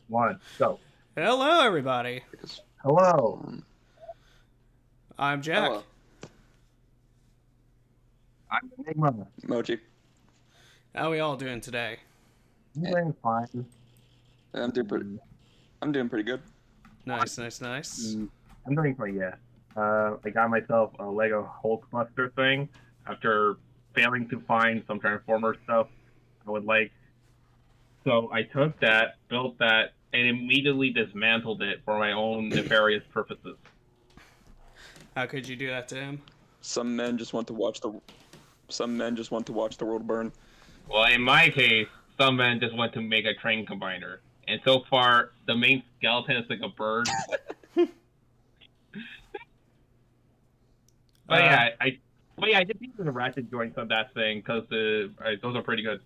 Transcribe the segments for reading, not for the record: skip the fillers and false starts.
One, go. Hello, everybody. Because, Hello. I'm Jack. hello, I'm Enigma. Mochi. How are we all doing today? I'm Eh, doing fine. I'm doing pretty. Mm, I'm doing pretty good. Nice, nice, nice. I'm doing fine, yeah. I got myself a Lego Hulkbuster thing after failing to find some Transformer stuff I would like. So I took that, built that, and immediately dismantled it for my own nefarious purposes. How could you do that to him? Some men just want to watch the. Some men just want to watch the world burn. Well, in my case, some men just went to make a train combiner. And so far, the main skeleton is like a bird. But Uh, yeah, I just needed the ratchet joints on that thing because those are pretty good.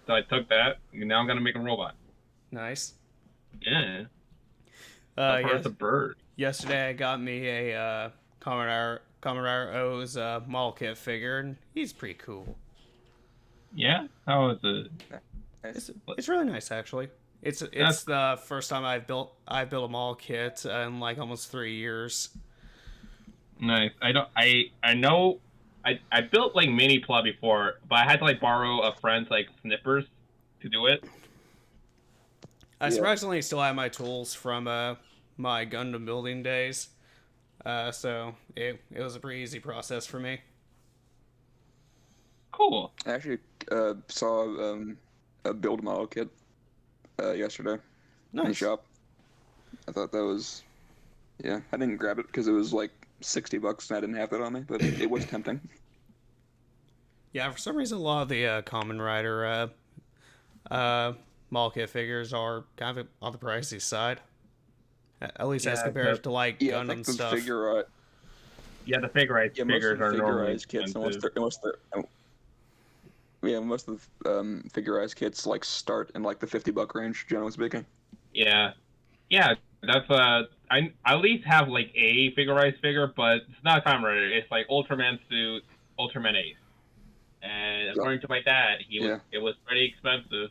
So I took that, and now I'm gonna make a robot. nice. Yeah, so far it's Yes. a bird. Yesterday I got me a Commodore O's model kit figure, and he's pretty cool. Yeah, how is it? It's Nice. it's really nice actually. It's That's the first time I've built a model kit in like almost 3 years. nice. I know I built like mini plot before, but I had to like borrow a friend's like snippers to do it. I Yeah. surprisingly still have my tools from my Gundam building days. So it was a pretty easy process for me. Cool. I actually saw a build model kit yesterday in the Nice. shop. I thought that was. Yeah, I didn't grab it because it was like $60 and I didn't have it on me, but it was tempting. Yeah, for some reason, a lot of the Common Rider model kit figures are kind of on the pricey side, at least as Yeah, the compared to like Yeah, I Gundam think the stuff. figure. yeah the figurized Yeah, most of figures the are normally figurized kits, expensive. yeah, most of the figurized kits like start in like the $50 range, generally speaking. Yeah, yeah. That's I at least have like a figurized figure, but it's not a Kamen Rider. It's like Ultraman suit, Ultraman Ace. And So, according to my dad, yeah, it was pretty expensive.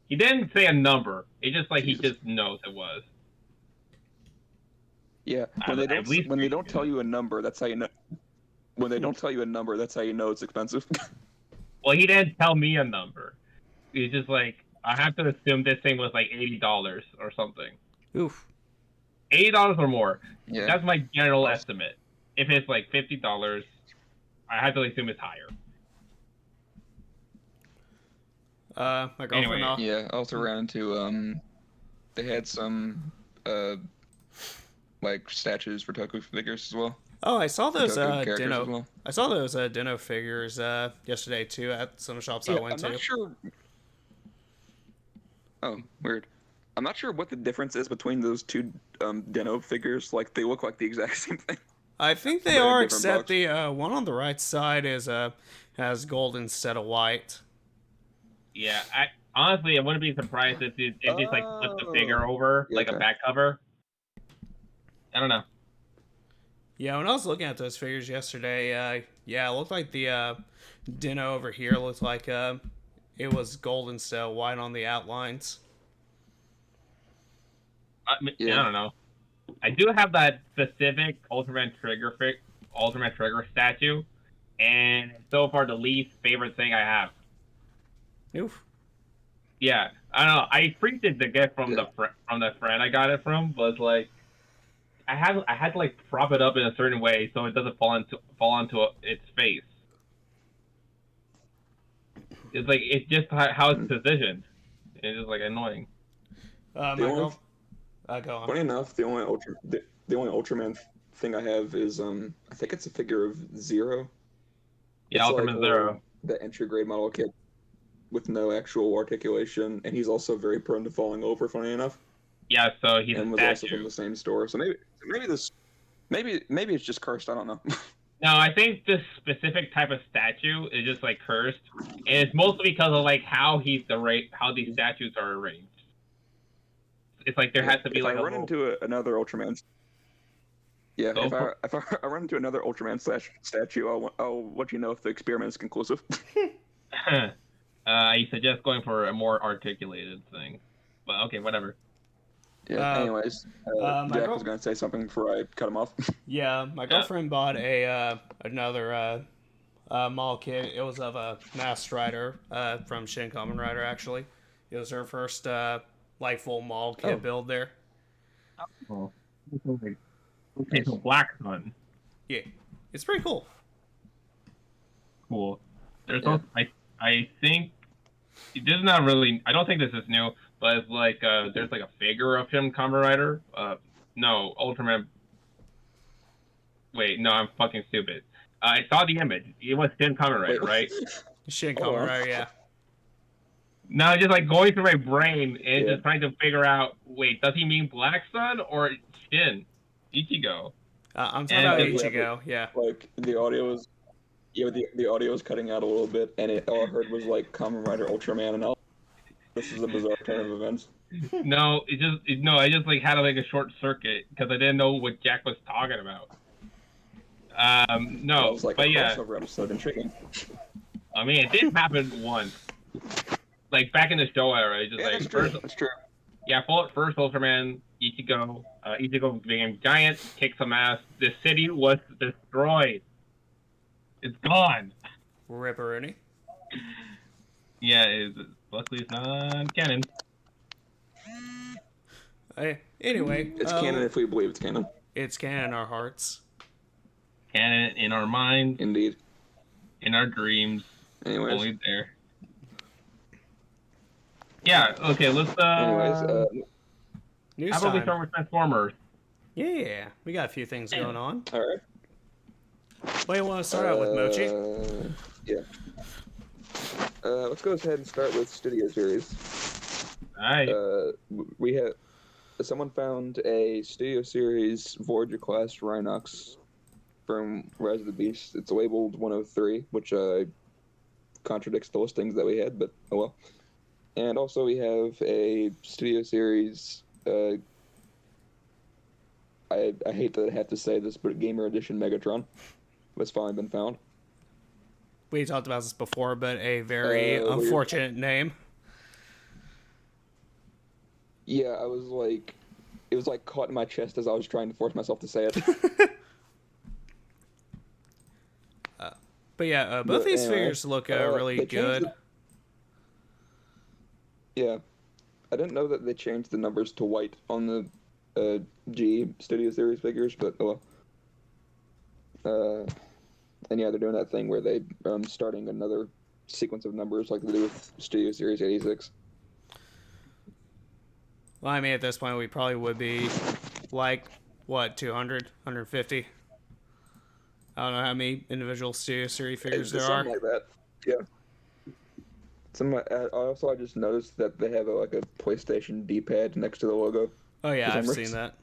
He didn't say a number. It's just like he Jesus. just knows it was. Yeah, At least when they don't tell $3. you a number, that's how you know. When they don't tell you a number, that's how you know it's expensive. Well, he didn't tell me a number. He's just like, I have to assume this thing was like $80 or something. Oof. $80 or more. Yeah. That's my general Also, estimate. If it's like $50, I have to assume it's higher. My girlfriend. Anyway, yeah. I also ran into they had some uh like statues for Toku figures as well, Oh, I saw for those Toku characters as Dino. well. I saw those Dino figures yesterday too at some shops I Yeah, went I'm not to. sure. Oh, weird. I'm not sure what the difference is between those two Deno figures. Like they look like the exact same thing, I think they but in a are, different except box. the one on the right side is has gold instead of white. yeah, honestly, I wouldn't be surprised if it just like flipped the figure Oh, over yeah, like a okay. back cover. I don't know. Yeah, when I was looking at those figures yesterday, yeah, it looked like the Dino over here looked like it was gold instead of white on the outlines. I Yeah, don't know. I do have that specific Ultraman Trigger statue, and so far the least favorite thing I have. Oof. Yeah, I don't know. I appreciate the gift from yeah, the friend I got it from, but like I had to like prop it up in a certain way so it doesn't fall onto its face. It's like it's just how it's mm. positioned. It's just like annoying. The My only girl, go on. Funny enough, the only Ultraman thing I have is I think it's a figure of Zero. Yeah, It's like Ultraman Zero. the entry grade model kit with no actual articulation, and he's also very prone to falling over. Funny enough, Yeah, so he's a and was also from statue. the same store. So maybe it's just cursed. I don't know. No, I think this specific type of statue is just like cursed, and it's mostly because of like how these statues are arranged. It's like there Yeah, has to be if I like a run little into another Ultraman, yeah, go for. I run into another Ultraman slash statue, I'll let you know if the experiment is conclusive. I suggest going for a more articulated thing. But okay, whatever. Yeah. Uh, Anyways, my Jack girl. was gonna say something before I cut him off. Yeah, my Yeah. girlfriend bought another mall kit. It was of a Masked Rider from Shin Kamen Rider. Actually, it was her first like full mall kit Oh. build there. Oh. Okay, Nice. so Black Sun. Yeah, it's pretty cool. Cool. There's Yeah. also I think this is not really. I don't think this is new, but it's like there's like a figure of him, Kamen Rider. No, Ultraman. Wait, no, I'm fucking stupid. I saw the image. It was Shin Kamen Rider, Wait. right? Shin Hold Kamen on. Rider, yeah. Now just like going through my brain and Yeah. just trying to figure out. Wait, does he mean Black Sun or Shin Ichigo? I'm talking And about it- Ichigo, yeah. Like the audio was, yeah, the audio was cutting out a little bit, and all I heard was like Kamen Rider Ultraman, and all. This is a bizarre turn of events. No, no. I just like had like a short circuit because I didn't know what Jack was talking about. That No, was like but a yeah, crossover episode. Intriguing. I mean, it did happen once. Like back in the show era, it's just Yeah, like that's true. first, That's true. yeah, first Ultraman, Ichigo became giant, kicked some ass. The city was destroyed. It's gone. Ripperoonie. Yeah, luckily it's not canon. Anyway, It's canon if we believe it's canon. it's canon in our hearts. Canon in our minds, Indeed. in our dreams, Anyways. only there. Yeah. Okay. Let's. News How about we time. start with Transformers? Yeah, we got a few things going on. All right. What do you want to start out with, Mochi? Yeah. Let's go ahead and start with Studio Series. Alright. We have someone found a Studio Series Voyager class Rhinox from Rise of the Beast. It's labeled 103, which contradicts the listings that we had, but oh well. And also we have a Studio Series. I hate that I have to say this, but Gamer Edition Megatron has finally been found. We talked about this before, but a very unfortunate name. Yeah, I was like, it was like caught in my chest as I was trying to force myself to say it. But yeah, both these anyway, figures look they really changed good. Yeah, I didn't know that they changed the numbers to white on the G Studio Series figures, but oh well. And yeah, they're doing that thing where they starting another sequence of numbers like they do with Studio Series 86. Well, I mean, at this point, we probably would be like, what, 200, 150? I don't know how many individual Studio Series figures there are. Something like that. Yeah. Also, I just noticed that they have like a PlayStation D-pad next to the logo. Oh, yeah, for I've some seen reason. that.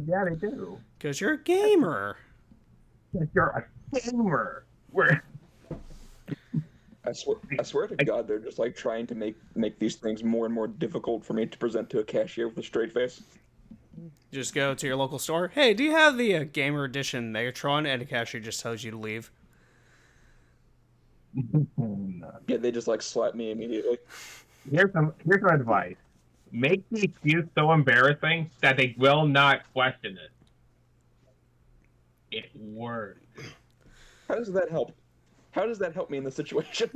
Yeah, they do. Because you're a gamer. You're a gamer. Where? I swear to God, they're just like trying to make these things more and more difficult for me to present to a cashier with a straight face. Just go to your local store. Hey, do you have the Gamer Edition Megatron? And the cashier just tells you to leave. Yeah, they just like slap me immediately. Here's some advice. Make the excuse so embarrassing that they will not question it. It works. How does that help? How does that help me in this situation?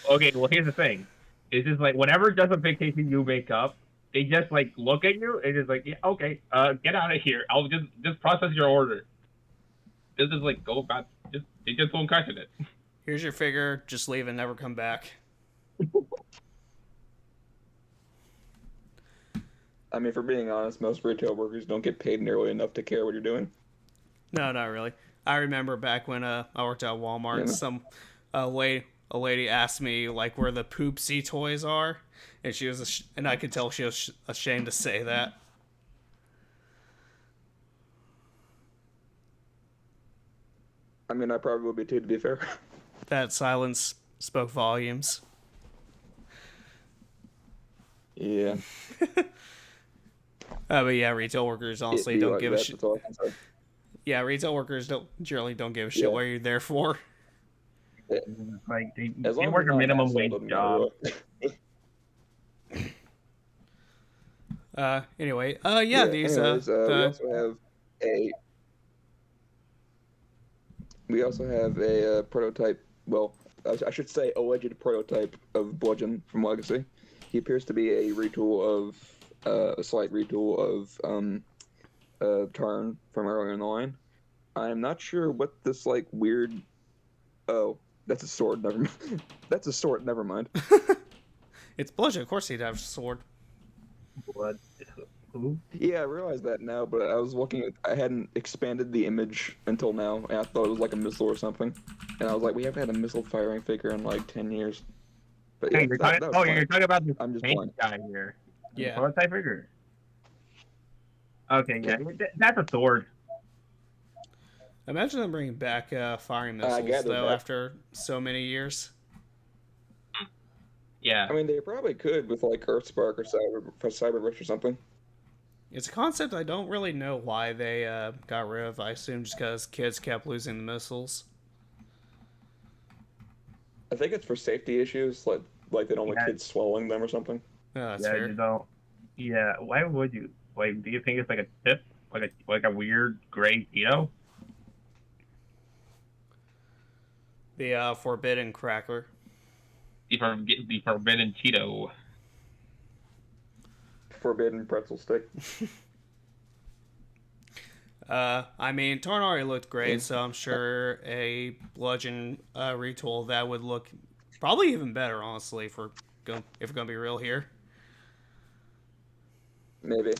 Okay, well here's the thing. It's just like whatever justification you make up, they just like look at you and just like, yeah, okay, get out of here. I'll just process your order. This is like go back. They just won't question it. Here's your figure. Just leave and never come back. I mean, for being honest, most retail workers don't get paid nearly enough to care what you're doing. No, not really. I remember back when I worked at Walmart, a lady asked me like where the poopsie toys are, and she was and I could tell she was ashamed to say that. I mean, I probably would be too, to be fair. That silence spoke volumes. Yeah. But yeah, retail workers honestly don't give a shit. That's all I can say. Yeah, retail workers generally don't give a shit Yeah. what you're there for. Like As they long work as a you're not an minimum asshole, wage doesn't matter job. what. Anyway, yeah, these Anyways, the a we also have a prototype. Well, I should say alleged prototype of Bludgeon from Legacy. He appears to be a retool of a slight retool of Tarn from earlier in the line. I'm not sure what this like weird. Oh, that's a sword. Never mind. That's a sword. Never mind. it's Bludgeon. Of course, he'd have a sword. Blood. Who? Yeah, I realize that now, but I was looking at. I hadn't expanded the image until now, and I thought it was like a missile or something. And I was like, we haven't had a missile firing figure in like 10 years. But yeah, Hey, that was fine. you're talking about the I'm just tank blind. guy here. The Yeah. prototype figure. Okay, yeah, that's a sword. Imagine them bringing back firing I missiles gathered though that. after so many years. Yeah. I mean, they probably could with like Earthspark or Cyberverse or something. It's a concept I don't really know why they got rid of. I assume just because kids kept losing the missiles. I think it's for safety issues, like they don't want Yeah. kids swallowing them or something. Oh, that's Yeah, fair. you don't. Yeah, why would you? Like, do you think it's like a tip, like a weird gray Cheeto? The forbidden cracker. The forbidden Cheeto. Forbidden pretzel stick. I mean, Tarn already looked great, so I'm sure a Bludgeon retool of that would look probably even better, honestly, if we're gonna be real here. Maybe.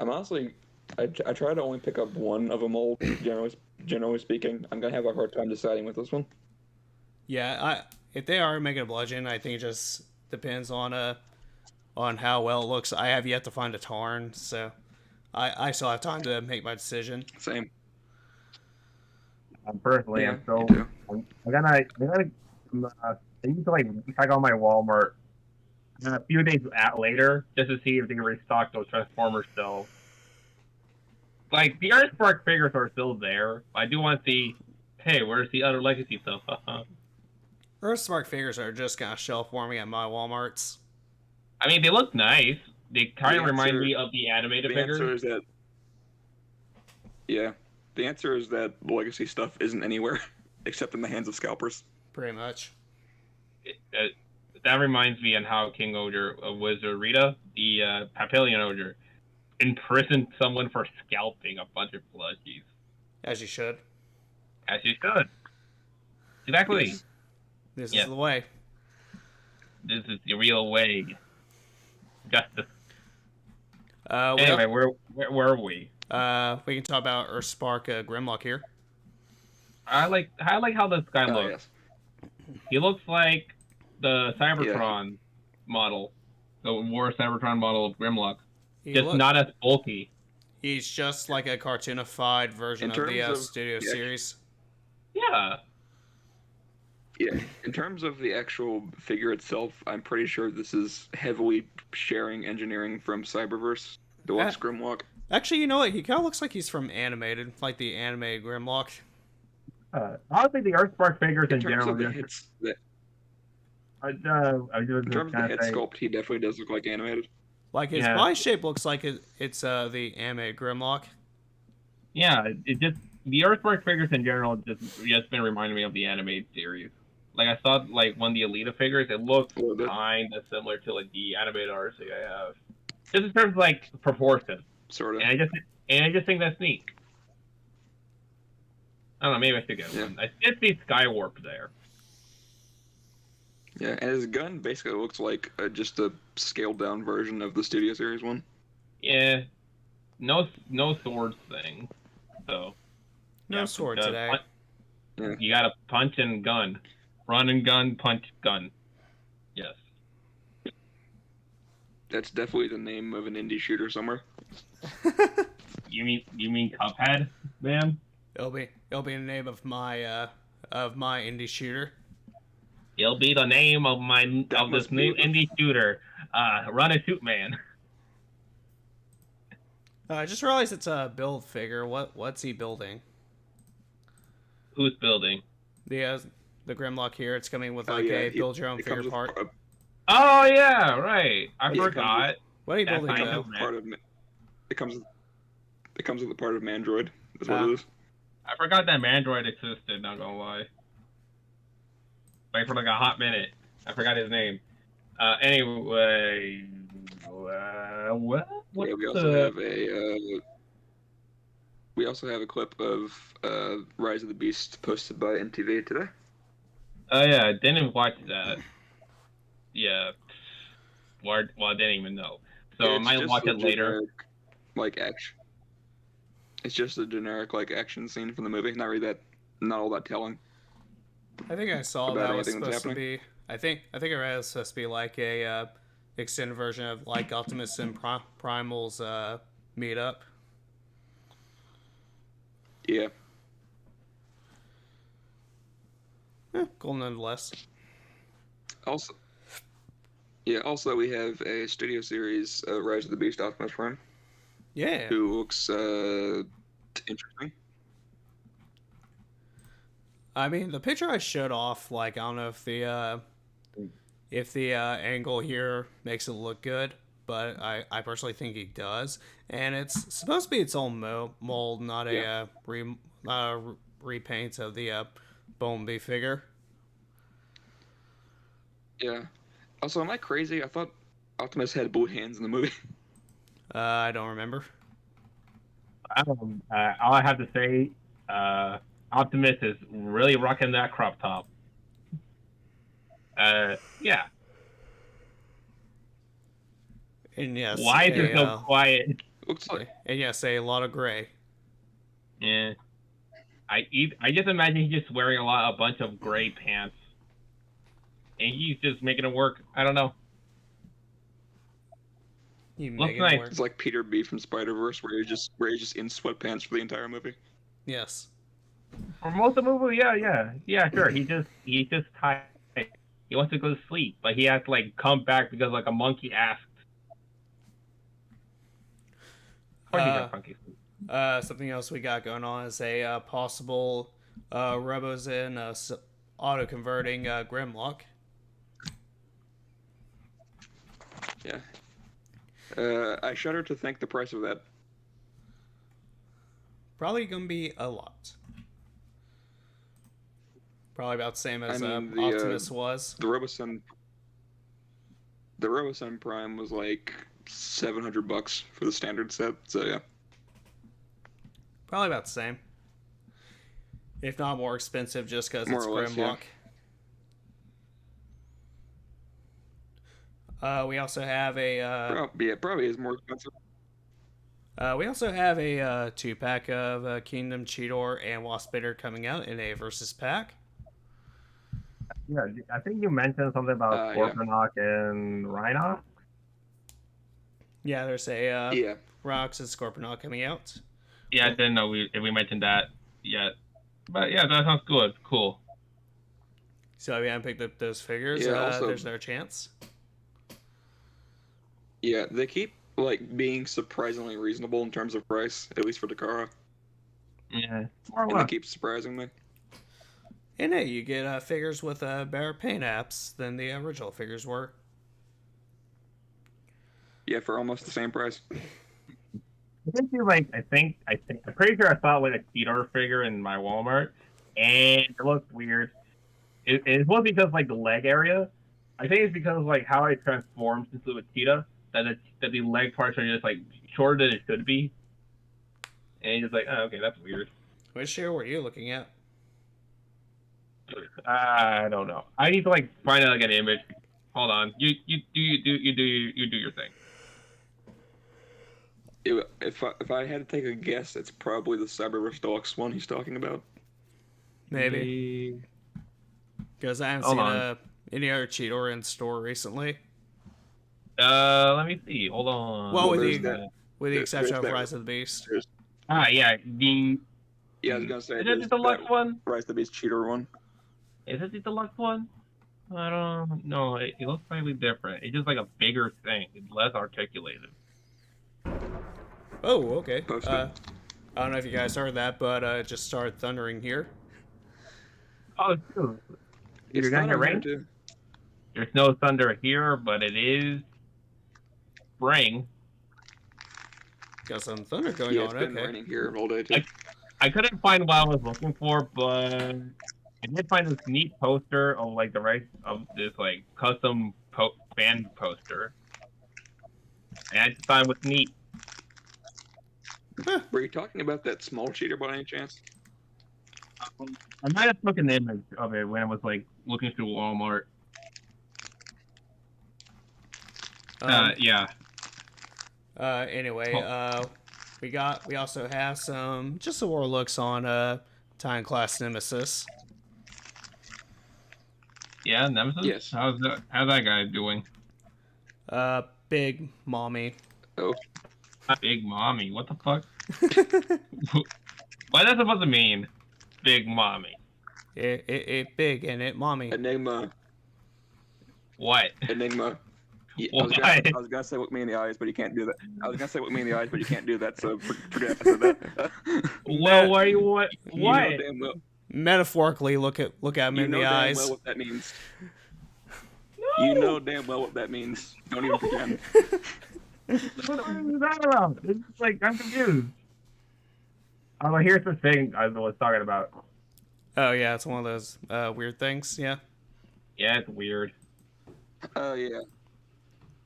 I'm honestly, I try to only pick up one of a mold. Generally speaking, I'm gonna have a hard time deciding with this one. Yeah, if they are making a Bludgeon, I think it just depends on how well it looks. I have yet to find a Tarn, so I still have time to make my decision. Same. Personally, Yeah, I'm so. me too. I'm gonna. I need to like check on my Walmart a few days later just to see if they can restock those Transformers still. Like the Earthspark figures are still there. I do want to see. Hey, where's the other Legacy stuff? Earthspark figures are just kind of shelf warming at my Walmarts. I mean, they look nice. They kind The of remind answer- me of the animated The answer figures. is that. Yeah, the answer is that the legacy stuff isn't anywhere except in the hands of scalpers. Pretty much. That reminds me on how King Ogre Wizard Rita, the Papillion Ogre, imprisoned someone for scalping a bunch of plushies. As you should. As you should. Exactly. Yes. This Yeah. is the way. This is the real way. Justice. We Anyway, where are we? we can talk about Earthspark Grimlock here. I like how this guy looks. Yes. He looks like the Cybertron model, the War Cybertron model of Grimlock, just not as bulky. He's just like a cartoonified version In of the terms of- studio yeah. series. Yeah. Yeah, in terms of the actual figure itself, I'm pretty sure this is heavily sharing engineering from Cyberverse, Deluxe Grimlock. Actually, you know what? He kind of looks like he's from animated, like the animated Grimlock. Honestly, the Earthspark figures In in terms general. of the just- hits, I was in terms of the gonna head say, sculpt, he definitely does look like animated. Like his Yeah. body shape looks like it's the animated Grimlock. yeah, it just the Earthspark figures in general just been reminding me of the animated series. Like I saw like one of the Alita figures, it looks A little bit. kind of similar to like the animated RC I have, just in terms of like proportion. Sort of. And I just think that's neat. I don't know, maybe I should get Yeah. one. I did see Skywarp there. Yeah, and his gun basically looks like just a scaled down version of the Studio Series one. Yeah, no swords thing. So No yeah, sword uh, today. Yeah. You gotta punch and gun, run and gun, punch gun. Yes. That's definitely the name of an indie shooter somewhere. You mean Cuphead, man? It'll be the name of my indie shooter. It'll be the name of That this must new be- indie shooter, Run and Shoot Man. I just realized it's a build figure. What's he building? Who's building? The Grimlock here. It's coming with Oh, like yeah, a build your own it figure comes with part. Oh yeah, right. I Yeah, it comes forgot. What are you That's building fine, though? man. Part of it comes with a part of Mandroid. Is what Ah. it is. I forgot that Mandroid existed. Not gonna lie. Like for like a hot minute, I forgot his name. Anyway, what? What's Yeah, the? we also have a clip of Rise of the Beast posted by MTV today. Oh yeah, I didn't watch that. Yeah, well, I didn't even know. So I It's might just watch a it later. generic, like action. It's just a generic like action scene from the movie. Not all that telling. I think I saw About that was anything that's supposed to be. I think I read it was supposed to be like a extended version of like Optimus and Primal's meet up. Yeah. Cool nonetheless. Also, Also we have a studio series, Rise of the Beast Optimus Prime, Yeah. who looks interesting. I mean, the picture I showed off, like I don't know if the angle here makes it look good, but I personally think it does, and it's supposed to be its own mold, not Yeah. not a repaint of the Bumblebee figure. Yeah. Also, am I crazy? I thought Optimus had blue hands in the movie. I don't remember. All I have to say, Optimus is really rocking that crop top. Yeah. And yes, Why is there so quiet? Looks like and yes, a lot of gray. Yeah. I just imagine he's just wearing a bunch of gray pants, and he's just making it work. I don't know. You Looks make it nice. work. it's like Peter B from Spider-Verse, where he's just in sweatpants for the entire movie. Yes. For most of the movie, yeah, sure. He's just tired. He wants to go to sleep, but he has to like come back because like a monkey asked. Of course, he got funky sleep. Something else we got going on is a possible Robozen auto converting Grimlock. Yeah. I shudder to think the price of that. Probably gonna be a lot. Probably about the same as the Optimus was. The Robosun Prime was like $700 for the standard set. So yeah. Probably about the same. If not more expensive just because it's More or less, Grimlock. We also have a Probably is more expensive. we also have a 2-pack of Kingdom Cheetor and Waspiter coming out in a versus pack. Yeah, I think you mentioned something about Yeah. Scorponok and Rhinox. Yeah, there's a Yeah. Rocks and Scorponok coming out. Yeah, I didn't know if we mentioned that yet, but yeah, that sounds good. Cool. So if you haven't picked up those figures, Yeah, also- there's no chance. Yeah, they keep like being surprisingly reasonable in terms of price, at least for Takara. Yeah, more or And they less. keep surprising me. And hey, you get figures with better paint apps than the original figures were. Yeah, for almost the same price. I think I'm pretty sure I saw like a Cheetor figure in my Walmart, and it looks weird. It was because like the leg area. I think it's because like how it transforms into a cheetah that the leg parts are just like shorter than it should be, and you're just like, oh, okay, that's weird. Which show were you looking at? I don't know. I need to like find out like an image. Hold on. You do your thing. If I had to take a guess, it's probably the Cyberverse Deluxe one he's talking about. Maybe. Because I haven't Hold seen on. any other Cheetor in store recently. Let me see. Hold on. Well, with there's the that- with the exception of that- Rise of the Beast. Yeah. Yeah, I was gonna say Is it there's the deluxe that one? Rise of the Beast Cheater one. Is it the deluxe one? I don't know. It looks slightly different. It's just like a bigger thing. It's less articulated. Oh, okay. Posted. I don't know if you guys heard that, but it just started thundering here. Oh, true. You're not gonna on here, rain? too. There's no thunder here, but it is. spring. Got some thunder going Yeah, on. it's been Okay. raining here all day too. I couldn't find what I was looking for, but I did find this neat poster of like the right of this like custom fan poster, and I just thought it was neat. Were you talking about that small cheater by any chance? I might have took an image of it when I was like looking through Walmart. Yeah. Anyway, we also have some more looks on Time Class Nemesis. Yeah, Nemesis. Yes. How's that guy doing? Big mommy. Oh, Big mommy. What the fuck? What is that supposed to mean? Big mommy. It big and it mommy. Enigma. What? Enigma. Yeah, What? I was gonna say look me in the eyes, but you can't do that. I was gonna say look me in the eyes, but you can't do that. So forget I said that. Well, what? What? You know damn well. Metaphorically, look at him You in know the damn eyes. well what that means. No! You know damn well what that means. Don't even pretend. What is that about? It's just like I'm confused. Here's the thing I was talking about. Oh yeah, it's one of those weird things. Yeah. Yeah, it's weird. Oh yeah,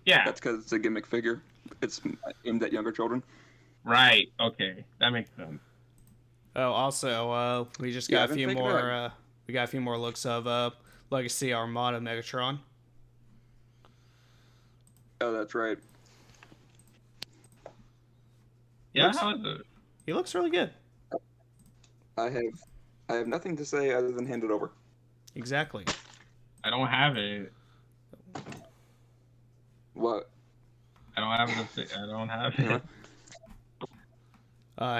Yeah. that's because it's a gimmick figure. It's aimed at younger children. Right. Okay, that makes sense. Oh, also, we just Yeah, got I've a been few thinking more. about We got a few more looks of Legacy Armada Megatron. Oh, that's right. Yeah, Looks- how is it? He looks really good. I have nothing to say other than hand it over. Exactly. I don't have it. What? I don't have the. I don't have Yeah. it.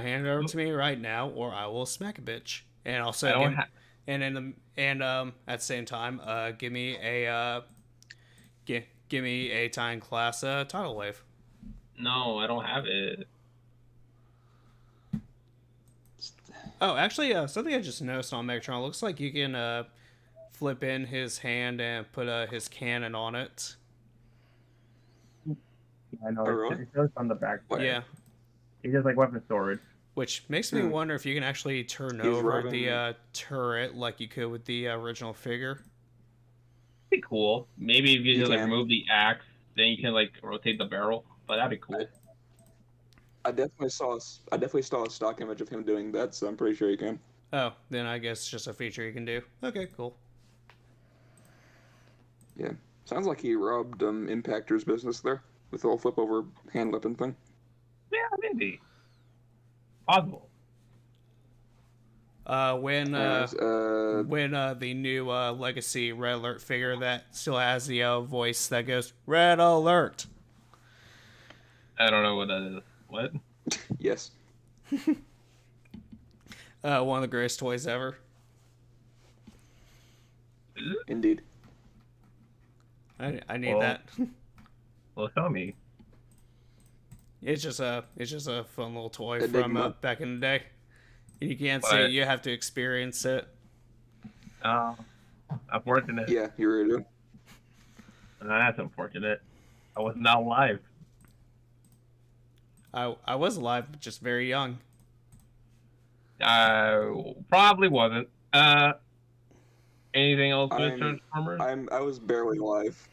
Hand it over to me right now, or I will smack a bitch. And also, I don't have. at the same time, give me a give me a Time Class Tidal Wave. No, I don't have it. Oh, actually, something I just noticed on Megatron. It looks like you can flip in his hand and put his cannon on it. I know. Oh, really? It shows on the back. What? Yeah. It's just like weapon storage. Which makes me wonder if you can actually turn over rubbing- the turret like you could with the original figure. Be cool. Maybe if you just like can. remove the axe, then you can like rotate the barrel. But that'd be cool. I definitely saw a stock image of him doing that, so I'm pretty sure you can. Oh, then I guess it's just a feature you can do. Okay, cool. Yeah. Sounds like he robbed Impactor's business there with the whole flip over hand weapon thing. Yeah, maybe. Possible. When the new Legacy Red Alert figure that still has the voice that goes Red Alert. I don't know what that is. What? Yes. One of the greatest toys ever. Indeed. I need Well, that. Well, show me. It's just a fun little toy Enigma. from back in the day. You can't see What? it, you have to experience it. Unfortunate. Yeah, you're right. That's unfortunate. I was not alive. I was alive, but just very young. Probably wasn't. Anything else with I'm- Transformers? I was barely alive.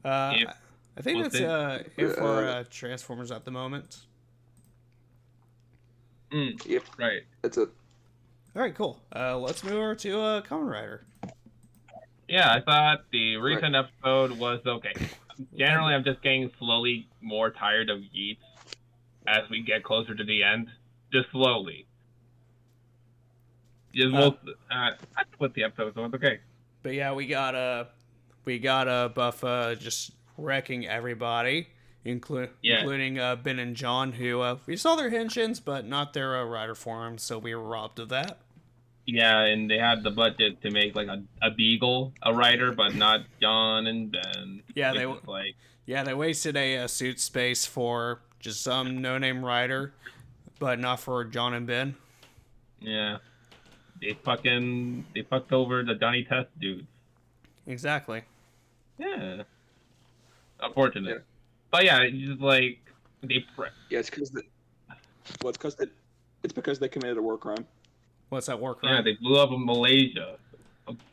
I think well, that's it for Transformers at the moment. Yep, Right. that's it. All right, cool. Let's move over to Kamen Rider. Yeah, I thought the recent episode was okay. Generally, I'm just getting slowly more tired of Yeats as we get closer to the end. Just slowly. Just I with the episode, so it's okay. But yeah, we got Buff just wrecking everybody, including Ben and John, who we saw their henshins, but not their rider forms, so we were robbed of that. Yeah, and they had the budget to make like a Beagle, a rider, but not John and Ben. Yeah, they they wasted a suit space for just some no-name rider, but not for John and Ben. Yeah, they fucked over the Johnny Test dudes. Exactly. Yeah. unfortunate. Yeah. But yeah, it's just like Yeah, it's because it's because they committed a war crime. What's that war yeah, crime? they blew up in Malaysia.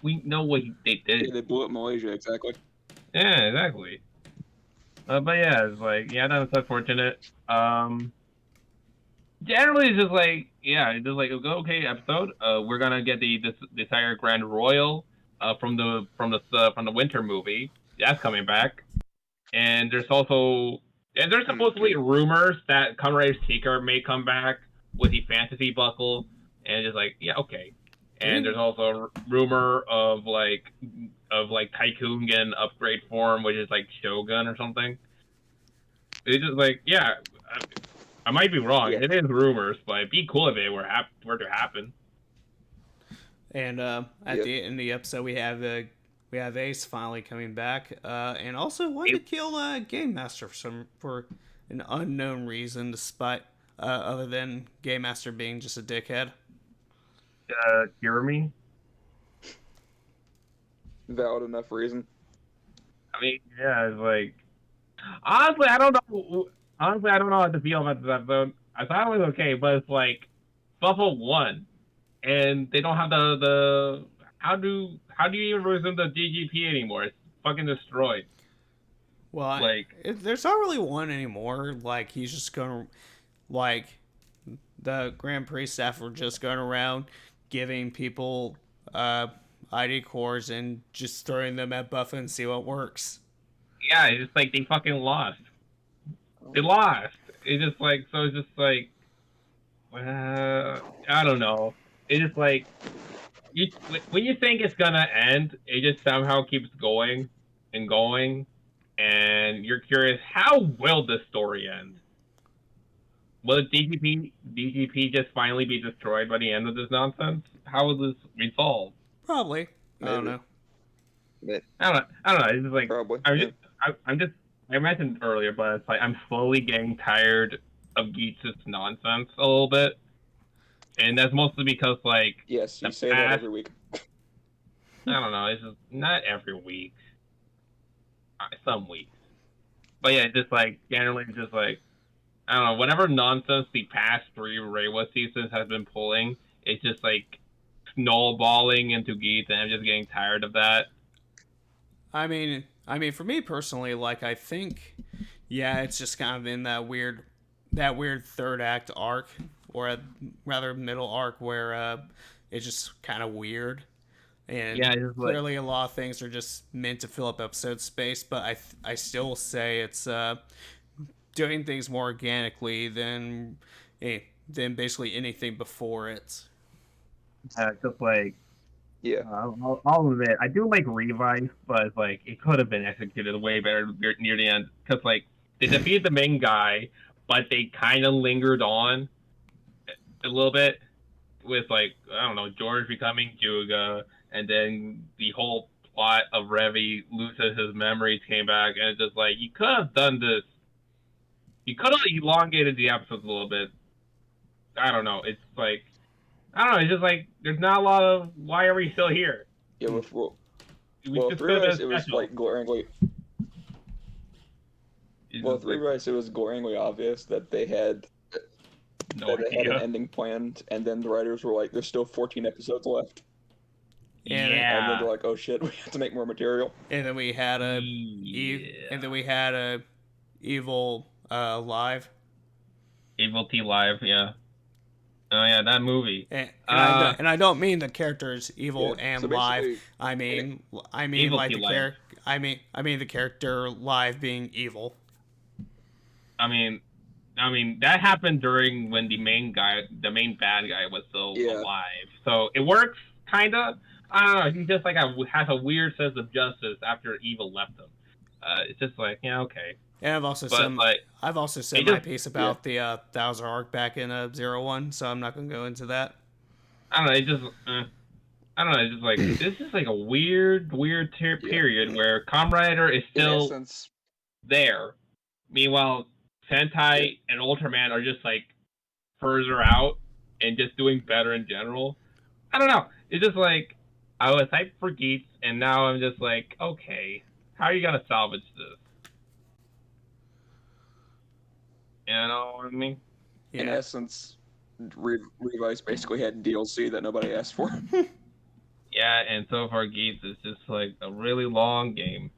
We know what they Yeah, did. they blew up Malaysia, exactly. Yeah, exactly. But yeah, it's like yeah, that's unfortunate. Um, Generally, it's just like yeah, it's just like okay episode. We're gonna get the desired Grand Royal from the Winter movie. That's coming back, and there's supposedly rumors that Kamen Rider Seeker may come back with the fantasy buckle, and just like yeah, okay. And there's also a rumor of like Tycoon getting upgrade form, which is like Shogun or something. It's just like yeah, I might be wrong. Yeah. It is rumors, but it'd be cool if it were to happen. And at Yep. the end of the episode, we have Ace finally coming back, and also wanted to kill Game Master for an unknown reason, despite other than Game Master being just a dickhead. Jeremy. Valid enough reason. I mean, yeah, it's like honestly, I don't know. Honestly, I don't know how to feel about this episode. I thought it was okay, but it's like Buffalo won, and they don't have the how do you even resume the DGP anymore? It's fucking destroyed. Well, Like there's not really one anymore. Like he's just gonna like the Grand Prix staff were just going around giving people ID cores and just throwing them at Buffa and see what works. yeah, it's just like they fucking lost. They lost. It's just like so. It's just like I don't know. It's just like you when you think it's gonna end, it just somehow keeps going and going, and you're curious how will this story end? Will DGP just finally be destroyed by the end of this nonsense? How will this resolve? Probably. I don't Maybe. know. I don't know. It's just like Probably. I'm Yeah. just I'm just I mentioned earlier, but it's like I'm slowly getting tired of Geets' nonsense a little bit, and that's mostly because like Yes, you the say that past every week. I don't know. It's just not every week. Some weeks, but yeah, just like generally, just like I don't know. Whatever nonsense the past 3 Reiwa seasons has been pulling, it's just like snowballing into Geats, and I'm just getting tired of that. I mean, for me personally, like I think, yeah, it's just kind of in that weird third act arc, or a rather middle arc where it's just kind of weird, and Yeah, it's just like clearly a lot of things are just meant to fill up episode space. But I still say it's doing things more organically than basically anything before it. just like Yeah. I'll admit, I do like Revice, but it's like it could have been executed way better near the end because like they defeated the main guy, but they kind of lingered on a little bit with like I don't know George becoming Juga, and then the whole plot of Revi loses his memories came back, and it's just like you could have done this. You could have elongated the episodes a little bit. I don't know. It's like I don't know. It's just like there's not a lot of why are we still here? Yeah, with We well, just Three could have Rice, been it was special. like glaringly. It's Well, just Three like, Rice, it was glaringly obvious that they had no that they had an idea. ending planned, and then the writers were like, "There's still 14 episodes left," And and then they're Yeah. like, "Oh shit, we have to make more material." and then we had a Yeah. and then we had a evil live. Evil T Live, yeah. Oh yeah, that movie. And I don't mean the characters evil Yeah, and so live. basically- I mean Evil like T the Live. character. I mean the character live being evil. I mean, that happened during when the main bad guy, was still Yeah. alive. So it works, kinda. I don't know. He just like has a weird sense of justice after evil left him. It's just like yeah, okay. And I've also But like, said it my just piece about the Thouser arc back in 01, so I'm not gonna go into that. I don't know. It just I don't know. It's just like this is like a weird period where Kamen Rider is In still essence, there. Meanwhile, Sentai and Ultraman are just like further out and just doing better in general. I don't know. It's just like I was hyped for Geats, and now I'm just like, okay, how are you gonna salvage this? know what I mean? In Yeah. essence, Revice basically had DLC that nobody asked for. Yeah, and so far, Geats is just like a really long game.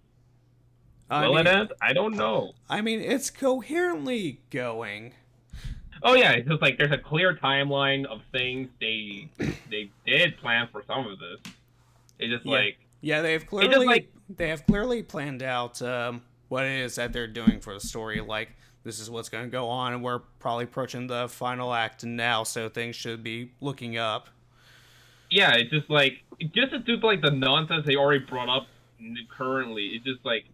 I Will it mean, end? I don't know. it's coherently going. Oh yeah, it's just like there's a clear timeline of things they did plan for some of this. It's just Yeah. like Yeah, it's just like they have clearly planned out what it is that they're doing for the story. Like, this is what's going to go on, and we're probably approaching the final act now, so things should be looking up. yeah, it's just like just to do like the nonsense they already brought up currently. It's just like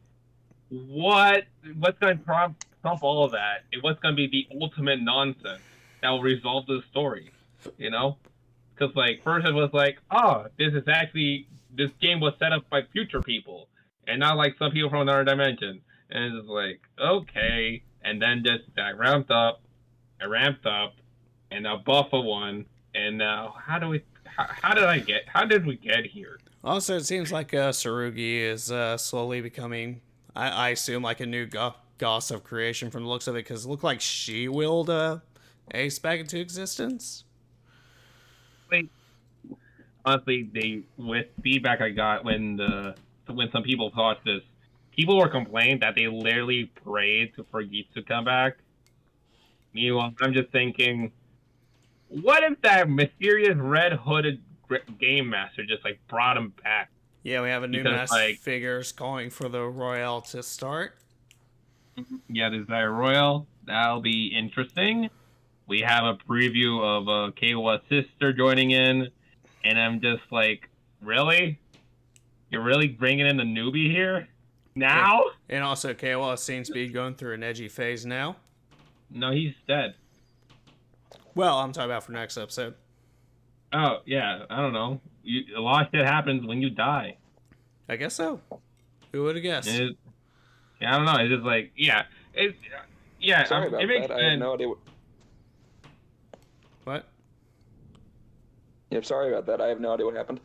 what's going to trump all of that, and what's going to be the ultimate nonsense that will resolve the story, you know? Because like first it was like, oh, this game was set up by future people, and not like some people from another dimension, and it's just like okay, and then just that ramped up, and now Buffa won, and now how did we get here? Also, it seems like Sarugi is slowly becoming, I assume, like a new goss of creation from the looks of it, because it looked like she willed Ace back into existence. Like honestly, they with feedback I got when some people thought this, people were complaining that they literally prayed for Geets to come back. Meanwhile, I'm just thinking, what if that mysterious red hooded game master just like brought him back? Yeah, we have a new Because mass like, figures calling for the Royale to start. yeah, this Battle Royale, that'll be interesting. We have a preview of Kayla's sister joining in, and I'm just like, really? You're really bringing in the newbie here now? And also, KOL seems to be going through an edgy phase now. No, he's dead. Well, I'm talking about for next episode. Oh yeah, I don't know. A lot of shit happens when you die. I guess so. Who would have guessed? Yeah, I don't know. It's just like yeah. Sorry about it makes that. sense. I have no idea. What? Yeah, sorry about that. I have no idea what happened.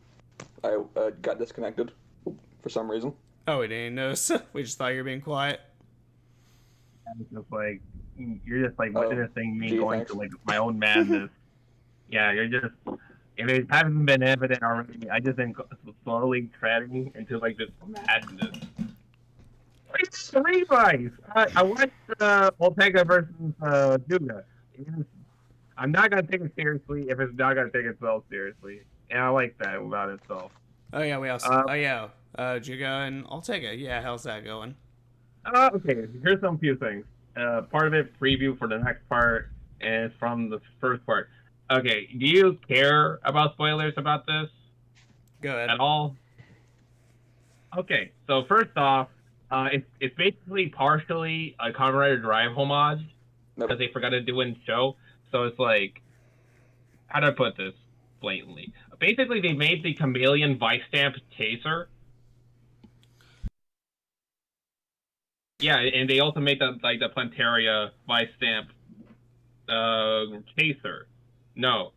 I got disconnected for some reason. Oh, we didn't notice. We just thought you were being quiet. It's just like you're just like Oh, witnessing me gee, going thanks. through like my own madness. Yeah, you're just if it hasn't been evident already, I just been slowly treading into like this madness. It's three guys. I watched Ortega versus Duga. I'm not gonna take it seriously if it's not gonna take itself seriously, and I like that about itself. Oh yeah, we also. Um, Oh yeah, Juga and Ortega. Yeah, how's that going? okay, here's some few things. Part of it preview for the next part, and it's from the first part. Okay, do you care about spoilers about this Go ahead. at all? Okay, so first off, it's basically partially a Kamen Rider Drive homage Nope. because they forgot to do it in show. So it's like, how do I put this blatantly? Basically, they made the chameleon vice stamp chaser. Yeah, and they also made the Plantaria vice stamp chaser. No,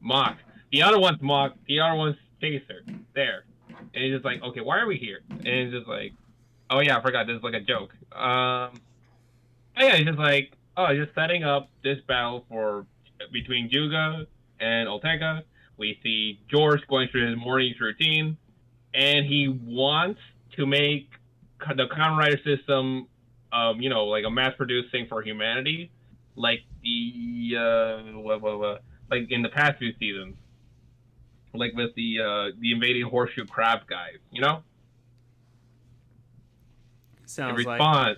mock. The other one's mock. The other one's chaser. There, and it's just like, okay, why are we here? And it's just like, oh yeah, I forgot. This is like a joke. Yeah, it's just like, oh, just setting up this battle for between Juga and Ortega. We see George going through his morning routine, and he wants to make the Kamen Rider system, like a mass-produced thing for humanity, like like in the past few seasons, like with the invading horseshoe crab guys, Sounds respond,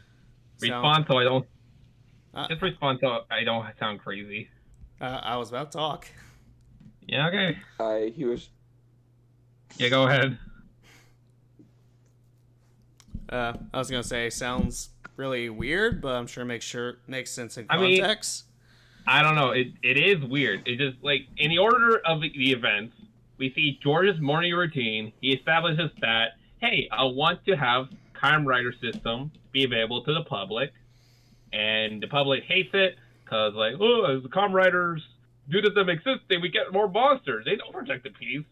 sound- so I don't Uh, just respond so I don't sound crazy. I was about to talk. Yeah, okay. He was. Yeah, go ahead. I was gonna say sounds really weird, but I'm sure makes sense in I mean, context. I don't know. It is weird. It just like in the order of the events, we see George's morning routine. He establishes that, hey, I want to have Kamen Rider system be available to the public, and the public hates it because like, oh, as the Kamen Riders due to them existing, we get more monsters. They don't protect the peace,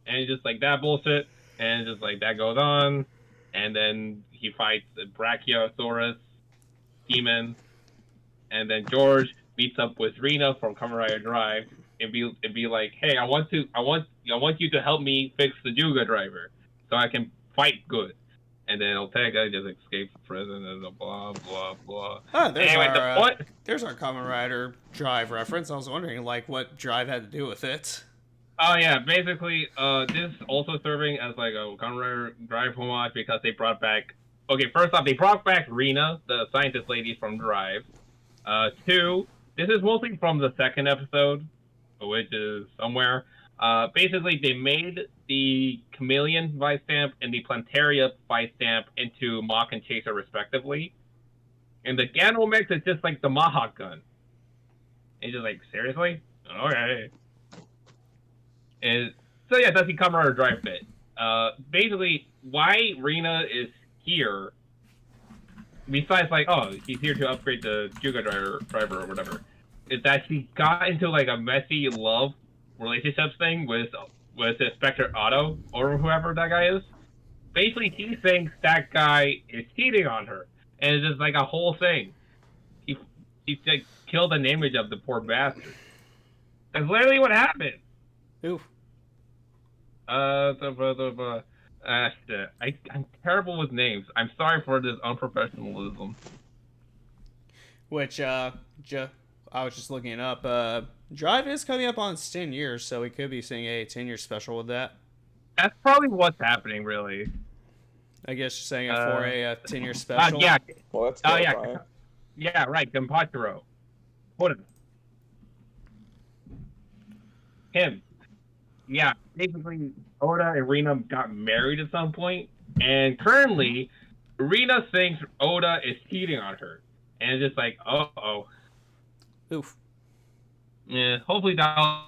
and it's just like that bullshit, and it's just like that goes on, and then he fights the Brachiosaurus demon, and then George meets up with Rena from Kamen Rider Drive and be like, hey, I want you to help me fix the Yuga driver so I can fight good. And then Ortega just escapes prison and blah blah blah. Oh, there's Anyway, the our point. there's our Kamen Rider Drive reference. I was wondering like what Drive had to do with it. Oh yeah, basically, this is also serving as like a Kamen Rider Drive homage because they brought back. Okay, first off, they brought back Rena, the scientist lady from Drive. Two, this is mostly from the second episode, which is somewhere. Basically, they made the Chameleon vice stamp and the Plantaria vice stamp into Mach and Chaser, respectively. And the Gano mix is just like the Mahawk gun. And just like, seriously? Okay. And so yeah, that's the Kamen Rider Drive bit. Basically, why Rena is here, besides like, oh, she's here to upgrade the Yuga driver or whatever, is that she got into like a messy love relationships thing with Inspector Otto or whoever that guy is. Basically, she thinks that guy is cheating on her, and it's just like a whole thing. He like killed an image of the poor bastard. That's literally what happened. Ooh. Shit. I'm terrible with names. I'm sorry for this unprofessionalism. Which I was just looking it up. Drive is coming up on its 10 years, so we could be seeing a 10-year special with that. That's probably what's happening, really. I guess you're saying it for a 10-year special. Yeah. Well, that's Yeah. Yeah, right. Gempaturo. What is him? Yeah, basically, Oda and Rena got married at some point, and currently, Rena thinks Oda is cheating on her, and it's just like, oh. Oof. Yeah, hopefully that'll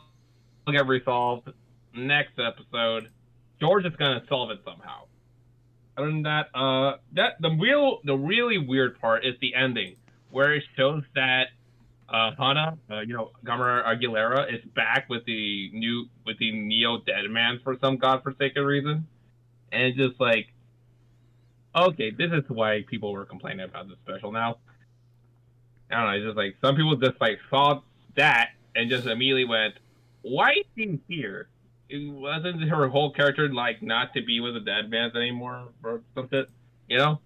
get resolved next episode. George is gonna solve it somehow. Other than that, the really weird part is the ending, where it shows that Hana, Gamera Aguilera, is back with the Neo Dead Man for some godforsaken reason, and it's just like, okay, this is why people were complaining about this special now. I don't know, it's just like some people just like saw that and just immediately went, why is she here? It wasn't her whole character like not to be with the Dead Man anymore or some shit, you know?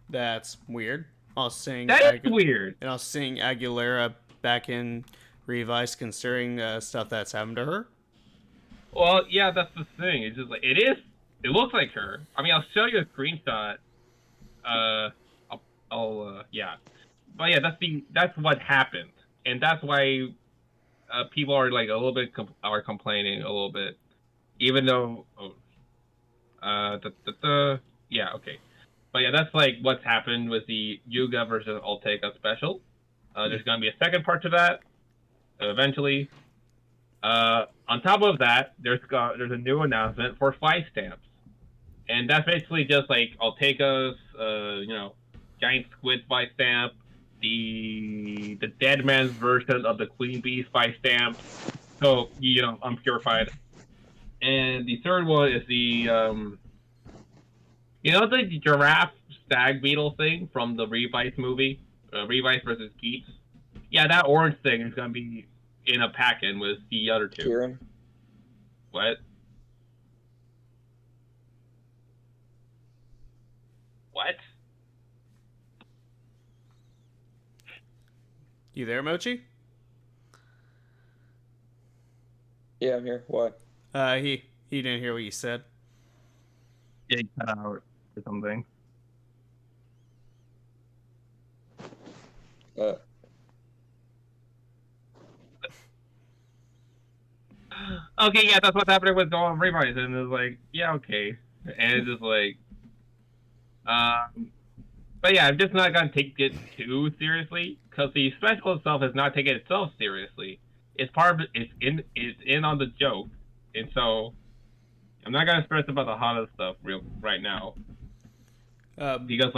That's weird. I was seeing That is weird. And I was seeing Aguilera back in Revice considering stuff that's happened to her. Well, yeah, that's the thing. It's just like it looks like her. I mean, I'll show you a screenshot. Yeah. But yeah, that's what happened, and that's why people are like a little bit are complaining a little bit, even though yeah, okay. But yeah, that's like what's happened with the Yuga versus Ortega special. There's gonna be a second part to that eventually. On top of that, there's a new announcement for 5 stamps, and that's basically just like Ortega's giant squid 5 stamp, the Dead Man's version of the Queen Bee's 5 stamp, so unpurified, and the third one is the the giraffe stag beetle thing from the Revice movie, Revice versus Keats. Yeah, that orange thing is gonna be in a packet with the other two. Kieran? What? What? You there, Mochi? Yeah, I'm here. Why? He didn't hear what you said. Yeah, he cut out or something. Okay, yeah, that's what's happening with Dawn Revice, and it's like, yeah, okay, and it's just like, but yeah, I'm just not gonna take it too seriously because the special itself is not taking itself seriously. It's part of it. It's in on the joke, and so I'm not gonna stress about the Hana stuff right now because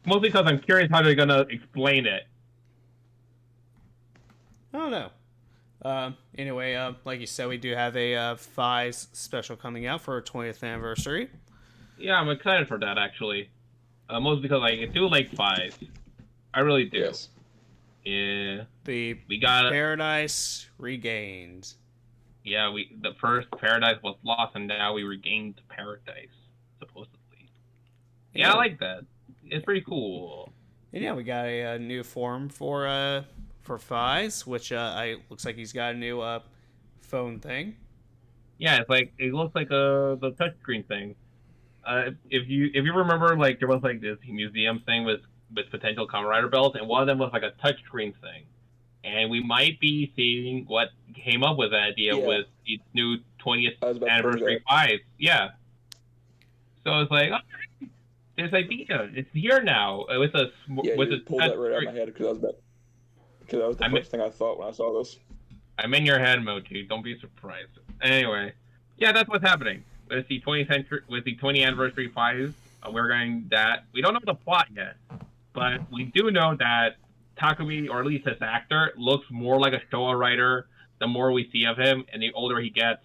mostly because I'm curious how they're gonna explain it. I don't know. Anyway, like you said, we do have a Fies special coming out for our 20th anniversary. Yeah, I'm excited for that actually. Mostly because I do like Fies. I really do. Yes. Yeah. The We got Paradise Regained. Yeah, the first paradise was lost, and now we regained paradise, supposedly. Yeah, I like that. It's pretty cool. And yeah, we got a new form for Fies, which I looks like he's got a new phone thing. Yeah, it's like it looks like the touchscreen thing. If you remember, like there was like this museum thing with potential Kamen Rider belts, and one of them was like a touchscreen thing. And we might be seeing what came up with that idea with its new 20th anniversary 5. Yeah. So it's like, oh, this idea, it's here now. With a pulled that right out of my head because that was the first thing I thought when I saw this. I'm in your head, Mochi. Don't be surprised. Anyway, yeah, that's what's happening with the 20th anniversary 5. We're going that we don't know the plot yet, but we do know that Takumi, or at least his actor, looks more like a Showa writer the more we see of him, and the older he gets.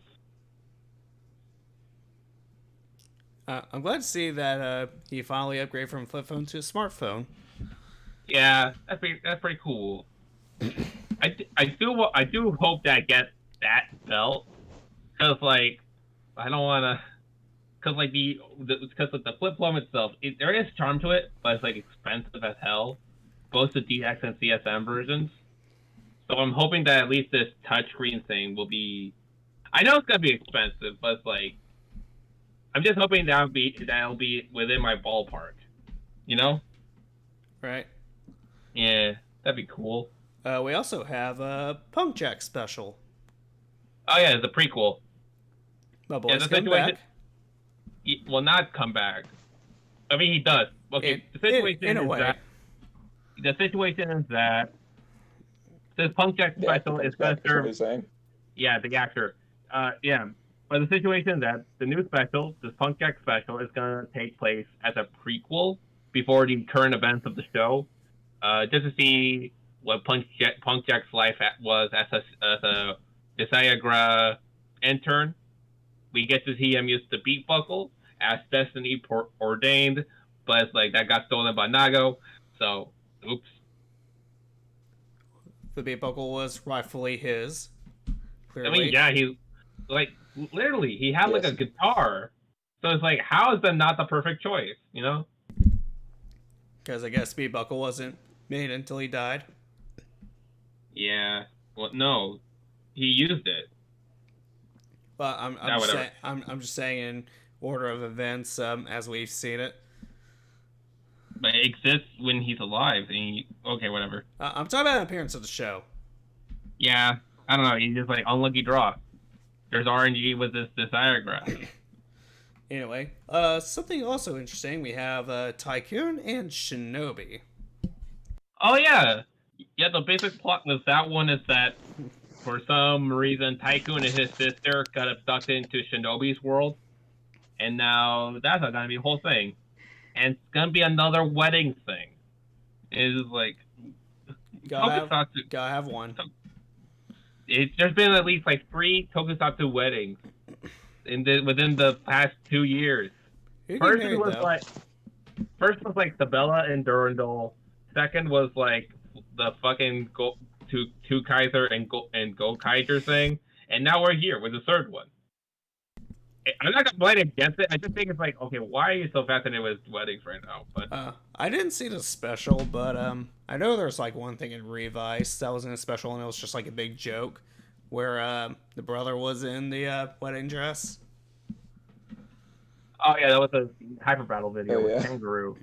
I'm glad to see that he finally upgraded from a flip phone to a smartphone. Yeah, that's pretty cool. I do hope that gets that belt, because like I don't want to, because like because the flip phone itself, there is charm to it, but it's like expensive as hell. Both the DX and CSM versions. So I'm hoping that at least this touchscreen thing will be. I know it's gonna be expensive, but it's like I'm just hoping that'll be within my ballpark. You know? Right. Yeah, that'd be cool. We also have a Punk Jack special. Oh yeah, the prequel. My boy's come back. Well, not come back. I mean, he does. Okay, the situation is that. The situation is that this Punk Jack special is going to serve. Yeah, the actor. Yeah. But the situation is that the new special, this Punk Jack special, is going to take place as a prequel before the current events of the show. Just to see what Punk Jack's life was as a Visayagra intern. We get to see him use the beat buckle as Destiny ordained, but it's like that got stolen by Nago, so oops. The beat buckle was rightfully his. Clearly. I mean, yeah, he like literally he had like a guitar, so it's like how is that not the perfect choice, you know? Because I guess beat buckle wasn't made until he died. Yeah. Well, no, he used it. But I'm just saying in order of events as we've seen it. But it exists when he's alive. Okay, whatever. I'm talking about an appearance of the show. Yeah, I don't know. He's just like unlucky draw. There's RNG with this diagram. Anyway, something also interesting. We have Tycoon and Shinobi. Oh yeah, yeah. The basic plot with that one is that for some reason Tycoon and his sister got abducted into Shinobi's world, and now that's not gonna be a whole thing. And it's gonna be another wedding thing. It's like gotta have one. There's been at least like 3 Tokusatsu weddings within the past 2 years. First was like Sabella and Durandal. Second was like the fucking two Kaiser and Go Kaiser thing, and now we're here with the third one. I'm not complaining against it. I just think it's like, okay, why are you so fascinated with weddings right now? But I didn't see the special, but I know there's like one thing in Revice that was in a special, and it was just like a big joke where the brother was in the wedding dress. Oh yeah, that was a hyper battle video with Kangaroo.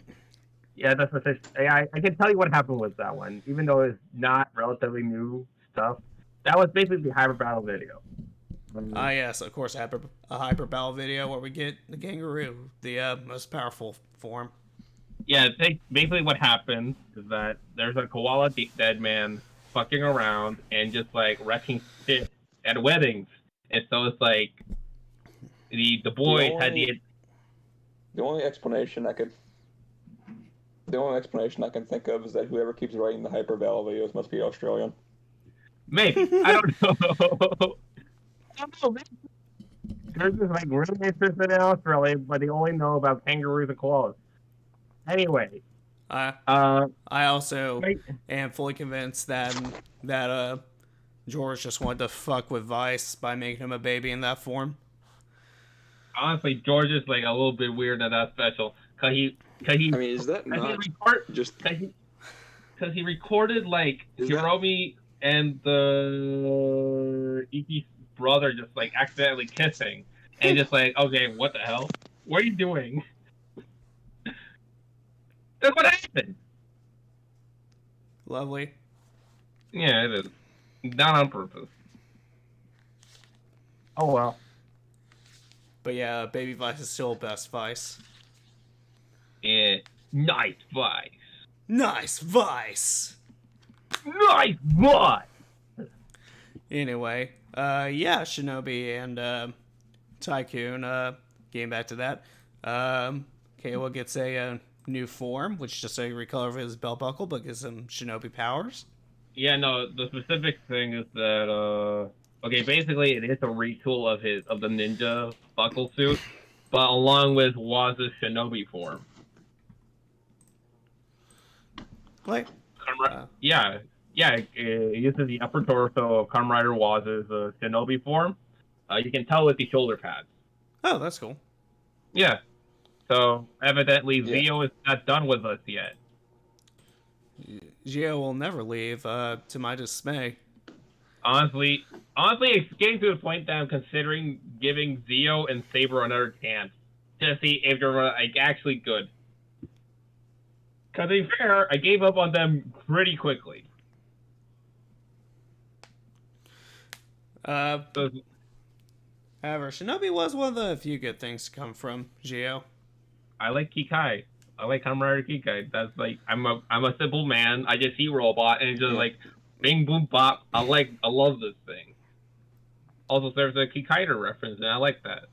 Yeah, that's what I can tell you what happened with that one, even though it's not relatively new stuff. That was basically the hyper battle video. Yes, of course, a hyper battle video where we get the Kangaroo, the most powerful form. Yeah, basically what happens is that there's a koala dead man fucking around and just like wrecking shit at weddings, and so it's like the boys had the only explanation I can think of is that whoever keeps writing the hyper battle videos must be Australian. Maybe. I don't know. There's this like really interested in Australia, but they only know about kangaroos and koalas. Anyway, I Uh, I also right. am fully convinced that George just wanted to fuck with Vice by making him a baby in that form. Honestly, George is like a little bit weird and that special. Cause he, I mean, is that cause he not record, just cause he, cause he recorded like is that Hiromi and the Iki's brother just like accidentally kissing, and just like, okay, what the hell? What are you doing? That's what happened. Lovely. Yeah, it is not on purpose. Oh well. But yeah, Baby Vice is still best Vice. Yeah, nice vice. Nice Vice! Nice vice. Anyway, yeah, Shinobi and Tycoon, getting back to that. Kayla gets a new form, which just a recolor of his belt buckle, but gives him Shinobi powers. Yeah, no, the specific thing is that okay, basically it is a retool of the ninja buckle suit, but along with Waz's shinobi form. Like, Yeah, yeah, it uses the upper torso of Kamen Rider Waz's shinobi form. You can tell with the shoulder pads. oh, that's cool. Yeah, so evidently Yeah. Zio is not done with us yet. Gio will never leave, to my dismay. Honestly, it's getting to the point that I'm considering giving Zio and Saber another chance to see if they're like actually good. Because to be fair, I gave up on them pretty quickly. So, However, Shinobi was one of the few good things to come from Gio. I like Kikai. I like Kamen Rider Kikai. That's like I'm a simple man. I just see robot and it's just like bing boom bop. I love this thing. Also, there's a Kikaider reference and I like that.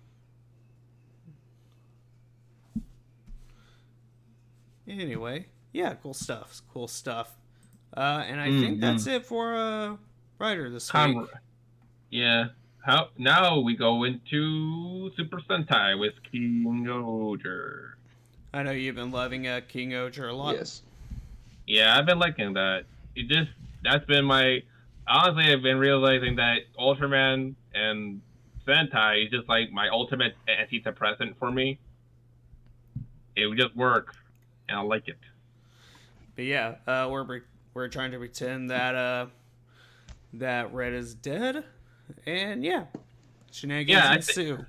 Anyway, yeah, cool stuff. Cool stuff. And I think that's it for Ryder this week. Yeah. How now we go into Super Sentai with King Oger. I know you've been loving King Oger a lot. yes? Yeah, I've been liking that. That's been my honestly I've been realizing that Ultraman and Sentai is just like my ultimate antidepressant for me. It just works and I like it. But yeah, we're trying to pretend that that Red is dead, and yeah, shenanigans ensue.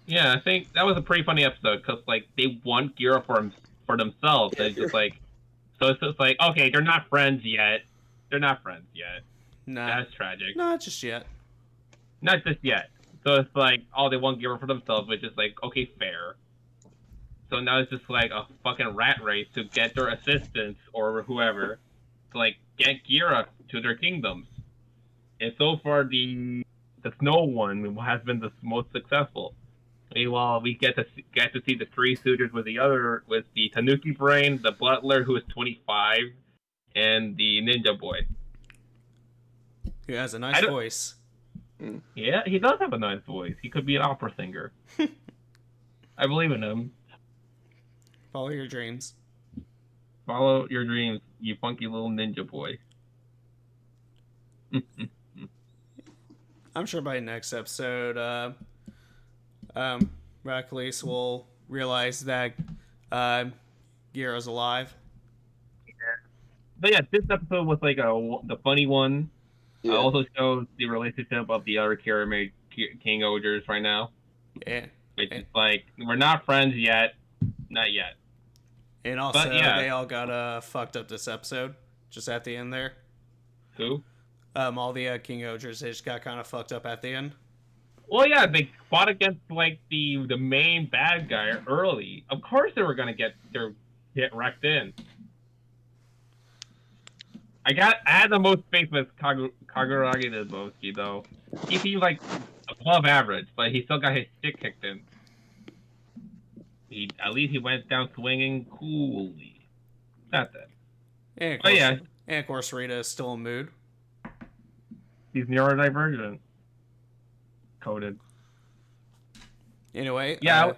Yeah, I think that was a pretty funny episode because like they want Gira for themselves. And it's just like so it's just like okay, they're not friends yet. They're not friends yet. Nah, That's tragic. not just yet. Not just yet. So it's like oh, they want Gira for themselves, which is like okay, fair. So now it's just like a fucking rat race to get their assistants or whoever to like get Gira to their kingdoms. And so far, the snow one has been the most successful. Meanwhile, we get to see the three suitors with the Tanuki Brain, the Butler who is 25, and the Ninja Boy. He has a nice voice. Yeah, he does have a nice voice. He could be an opera singer. I believe in him. Follow your dreams. Follow your dreams, you funky little ninja boy. I'm sure by next episode, Rackless will realize that Giro's alive. Yeah. But yeah, this episode was like the funny one. Yeah. Also shows the relationship of the other King Ogers right now. Yeah. It's like we're not friends yet, not yet. And also, yeah. they all got fucked up this episode, just at the end there. Who? All the King Ogers, they just got kind of fucked up at the end. Well, yeah, they fought against like the main bad guy early. Of course, they were gonna get wrecked in. I had the most faith with Kaguragi Nobowski though. He seemed like above average, but he still got his shit kicked in. At least he went down swinging coolly. Not that. And of course, Rita is still in mood. He's neurodivergent. Coded. Anyway. Yeah.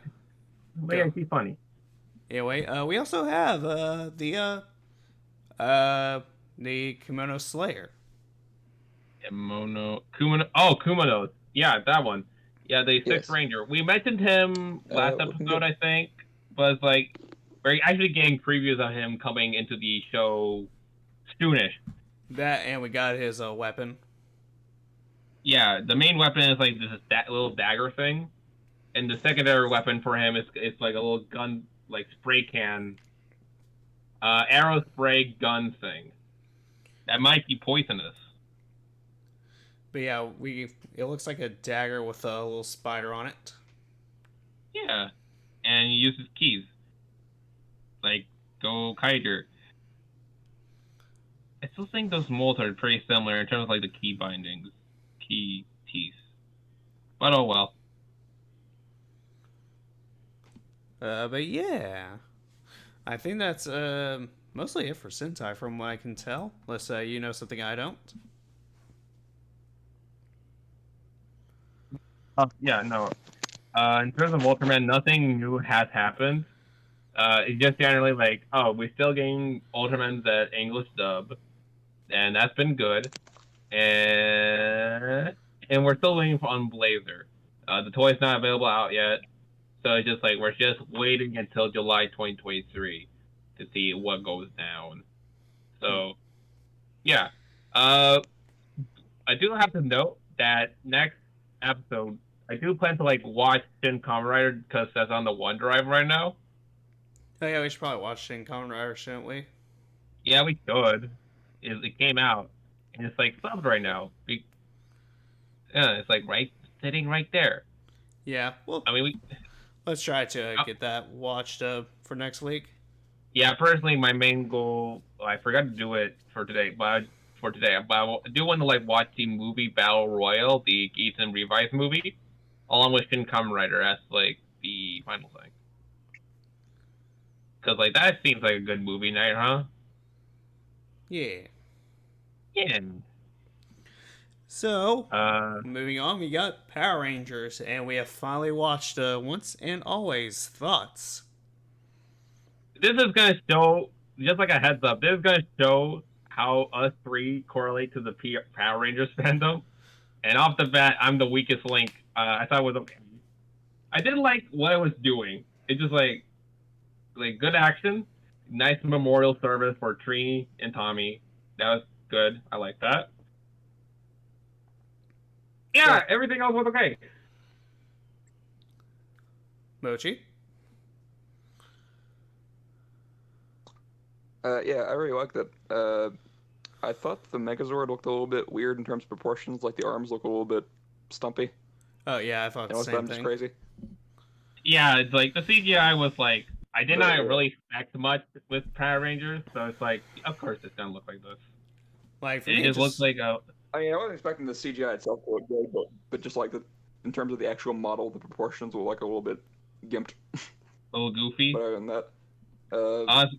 But yeah, he's funny. Anyway, we also have the Kimono Slayer. Kumonos. Yeah, that one. Yeah, the Sixth Yes. Ranger. We mentioned him last Looking episode, good. I think. But it's like we're actually getting previews of him coming into the show soonish. That, and we got his weapon. Yeah, the main weapon is like this little dagger thing, and the secondary weapon for him is it's like a little gun, like spray can, arrow spray gun thing that might be poisonous. But yeah, it looks like a dagger with a little spider on it. Yeah, and he uses keys like Go Kaiger. I still think those molds are pretty similar in terms of like the key bindings, key teeth. But oh well. But yeah, I think that's mostly it for Sentai from what I can tell. Unless you know something I don't. Yeah, no. In terms of Ultraman, nothing new has happened. It's just generally like, oh, we're still getting Ultraman that English dub, and that's been good. And we're still waiting on Blazer. The toy's not available out yet, so it's just like we're just waiting until July 2023 to see what goes down. So, yeah. I do have to note that next episode, I do plan to like watch Shin Kamen Rider because that's on the OneDrive right now. Oh yeah, we should probably watch Shin Kamen Rider, shouldn't we? Yeah, we could. It came out, and it's like subbed right now. Yeah, it's like sitting right there. Yeah, well, I mean, let's try to get that watched for next week. yeah, personally, my main goal, I forgot to do it for today, but I do want to like watch the movie Battle Royale, the Ethan revised movie, along with Shin Kamen Rider as like the final thing. Cause like that seems like a good movie night, huh? Yeah. Yeah. So, moving on, we got Power Rangers, and we have finally watched Once and Always. Thoughts? This is gonna show, just like a heads up, this is gonna show how us three correlate to the Power Rangers fandom. And off the bat, I'm the weakest link. I thought it was okay. I didn't like what I was doing. It's just like good action, nice memorial service for Trini and Tommy. That was good. I like that. Yeah, everything else was okay. Mochi? Yeah, I really liked it. I thought the Megazord looked a little bit weird in terms of proportions, like the arms look a little bit stumpy. Oh yeah, I thought the Unless same I'm just thing. crazy. Yeah, it's like the CGI was like, I did not really expect much with Power Rangers, so it's like, of course it's gonna look like this. Like for It me, just looks like a I mean, I wasn't expecting the CGI itself to look good, but just like in terms of the actual model, the proportions were like a little bit gimped. little goofy. But other than that,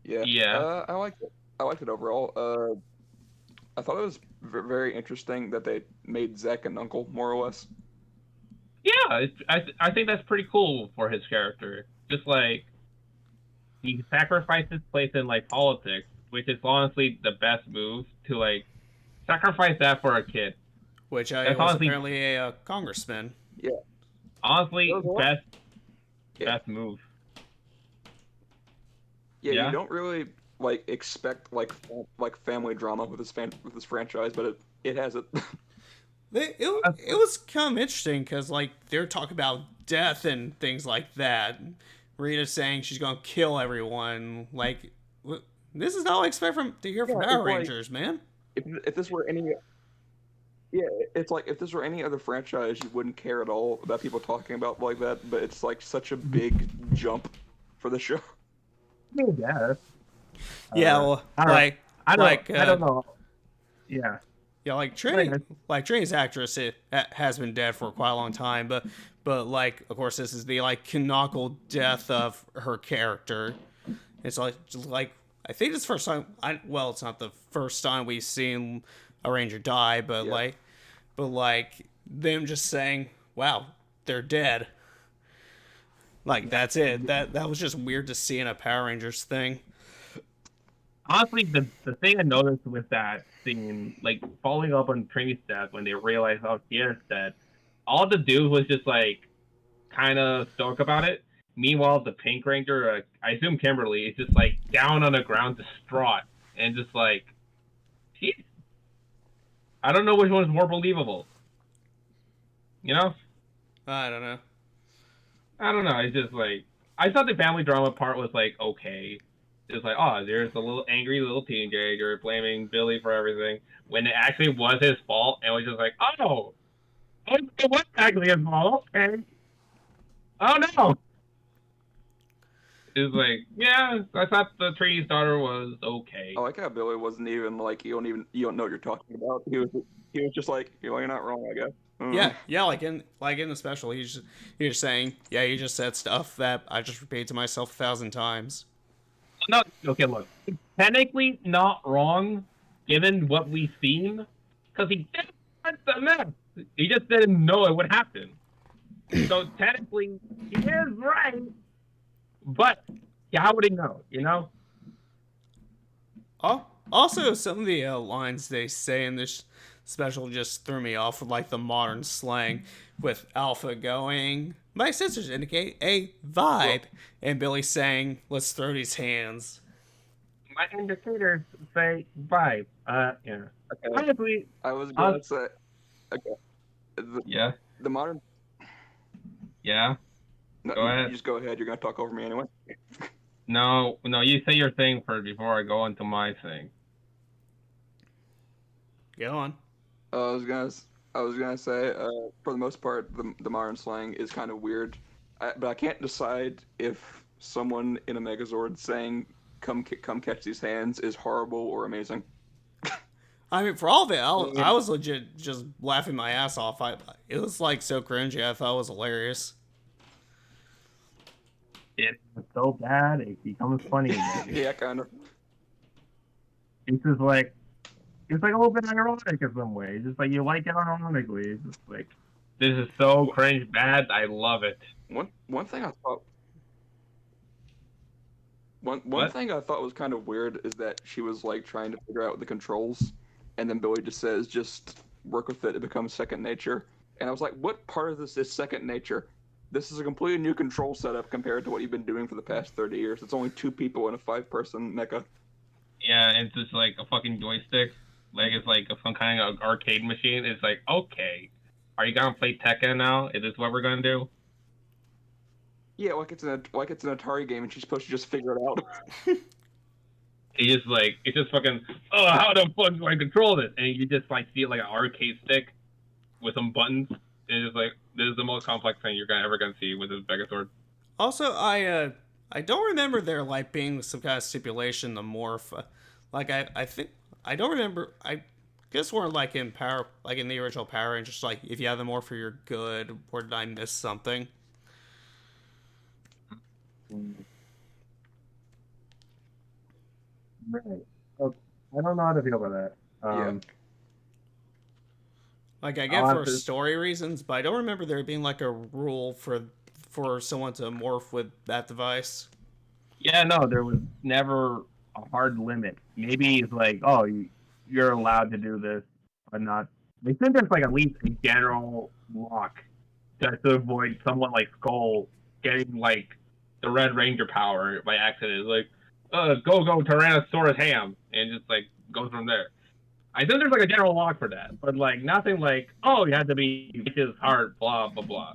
yeah, Yeah. I liked it. I liked it overall. I thought it was very interesting that they made Zack an uncle, more or less. Yeah, I think that's pretty cool for his character. Just like he sacrifices place in like politics, which is honestly the best move to like sacrifice that for a kid. which That's was honestly- apparently a congressman. Yeah. Honestly, There was a lot- best move. Yeah, Yeah. you don't really like expect like family drama with this franchise, but it has it. It was kind of interesting because like they're talking about death and things like that. Rita's saying she's gonna kill everyone. Like this is not what I expect to hear from Yeah, Power it's like- Rangers, man. If this were any, yeah, it's like if this were any other franchise, you wouldn't care at all about people talking about like that. But it's like such a big jump for the show. Yeah. Yeah, well, I don't- like I don't like know. Yeah. yeah, like Trini's actress has been dead for quite a long time, but like of course this is the like canonical death of her character. It's like I think it's the first time. Well, it's not the first time we've seen a Ranger die, but Yeah. like them just saying, "Wow, they're dead." Like that's it. That was just weird to see in a Power Rangers thing. Honestly, the thing I noticed with that scene, like following up on Trinity's death when they realized how Sierra's dead, all the dude was just like kind of stoic about it. Meanwhile, the Pink Ranger, I assume Kimberly, is just like down on the ground, distraught, and just like, geez, I don't know which one is more believable. You know? I don't know. I don't know. It's just like I thought the family drama part was like okay. It's like, oh, there's a little angry little teenager blaming Billy for everything when it actually was his fault, and was just like, oh, it was actually his fault. Okay. Oh no. It's like, yeah, I thought the tree's daughter was okay. I like how Billy wasn't even like you don't know what you're talking about. He was just like, you're not wrong, I guess. Yeah, like in the special, he's just saying, yeah, you just said stuff that I just repeated to myself 1,000 times. No, okay, look, technically not wrong, given what we've seen, because he did the mess. He just didn't know it would happen. So technically, he is right, but how would he know? You know? Oh, also, some of the lines they say in this special just threw me off with like the modern slang, with Alpha going, my sisters indicate a vibe, and Billy saying, let's throw these hands. My indicators say vibe. Yeah. Okay. Honestly, I was gonna say, okay. Yeah. The modern. Yeah. No, Go ahead. You just go ahead. You're gonna talk over me anyway. No, you say your thing first before I go into my thing. Go on. I was gonna say, for the most part, the modern slang is kind of weird, but I can't decide if someone in a Megazord saying "come catch these hands" is horrible or amazing. I mean, for all of it, I was legit just laughing my ass off. It was like so cringy. I thought it was hilarious. It's so bad it becomes funny again. Yeah, kind of. It's just like it's like a little bit ironic in some way. It's just like you like it ironically. It's just like this is so cringe bad. I love it. One thing I thought. One thing I thought was kind of weird is that she was like trying to figure out the controls, and then Billy just says, "Just work with it; it becomes second nature." And I was like, "What part of this is second nature? This is a completely new control setup compared to what you've been doing for the past 30 years. It's only 2 people in a 5-person mecha." Yeah, it's just like a fucking joystick. Like it's like some kind of arcade machine. It's like, okay, are you gonna play Tekken now? Is this what we're gonna do? Yeah, like it's an Atari game, and she's supposed to just figure it out. It's just fucking, oh, how the fuck do I control this? And you just like see it like an arcade stick with some buttons. And it's like, this is the most complex thing you're ever gonna see with this Megazord. Also, I don't remember there like being some kind of stipulation to morph. Like I think I don't remember. I guess we're like in the original Power Rangers. Like if you have the morph, you're good. Or did I miss something? Right. Okay. I don't know how to feel about that. Yeah. Like I get for story reasons, but I don't remember there being like a rule for someone to morph with that device. Yeah, no, there was never a hard limit. Maybe it's like, oh, you're allowed to do this, but not. They think there's like at least a general lock to avoid someone like Skull getting like the Red Ranger power by accident. It's like, go Tyrannosaurus ham, and just like goes from there. I think there's like a general lock for that, but like nothing like, oh, you have to be his heart, blah blah blah.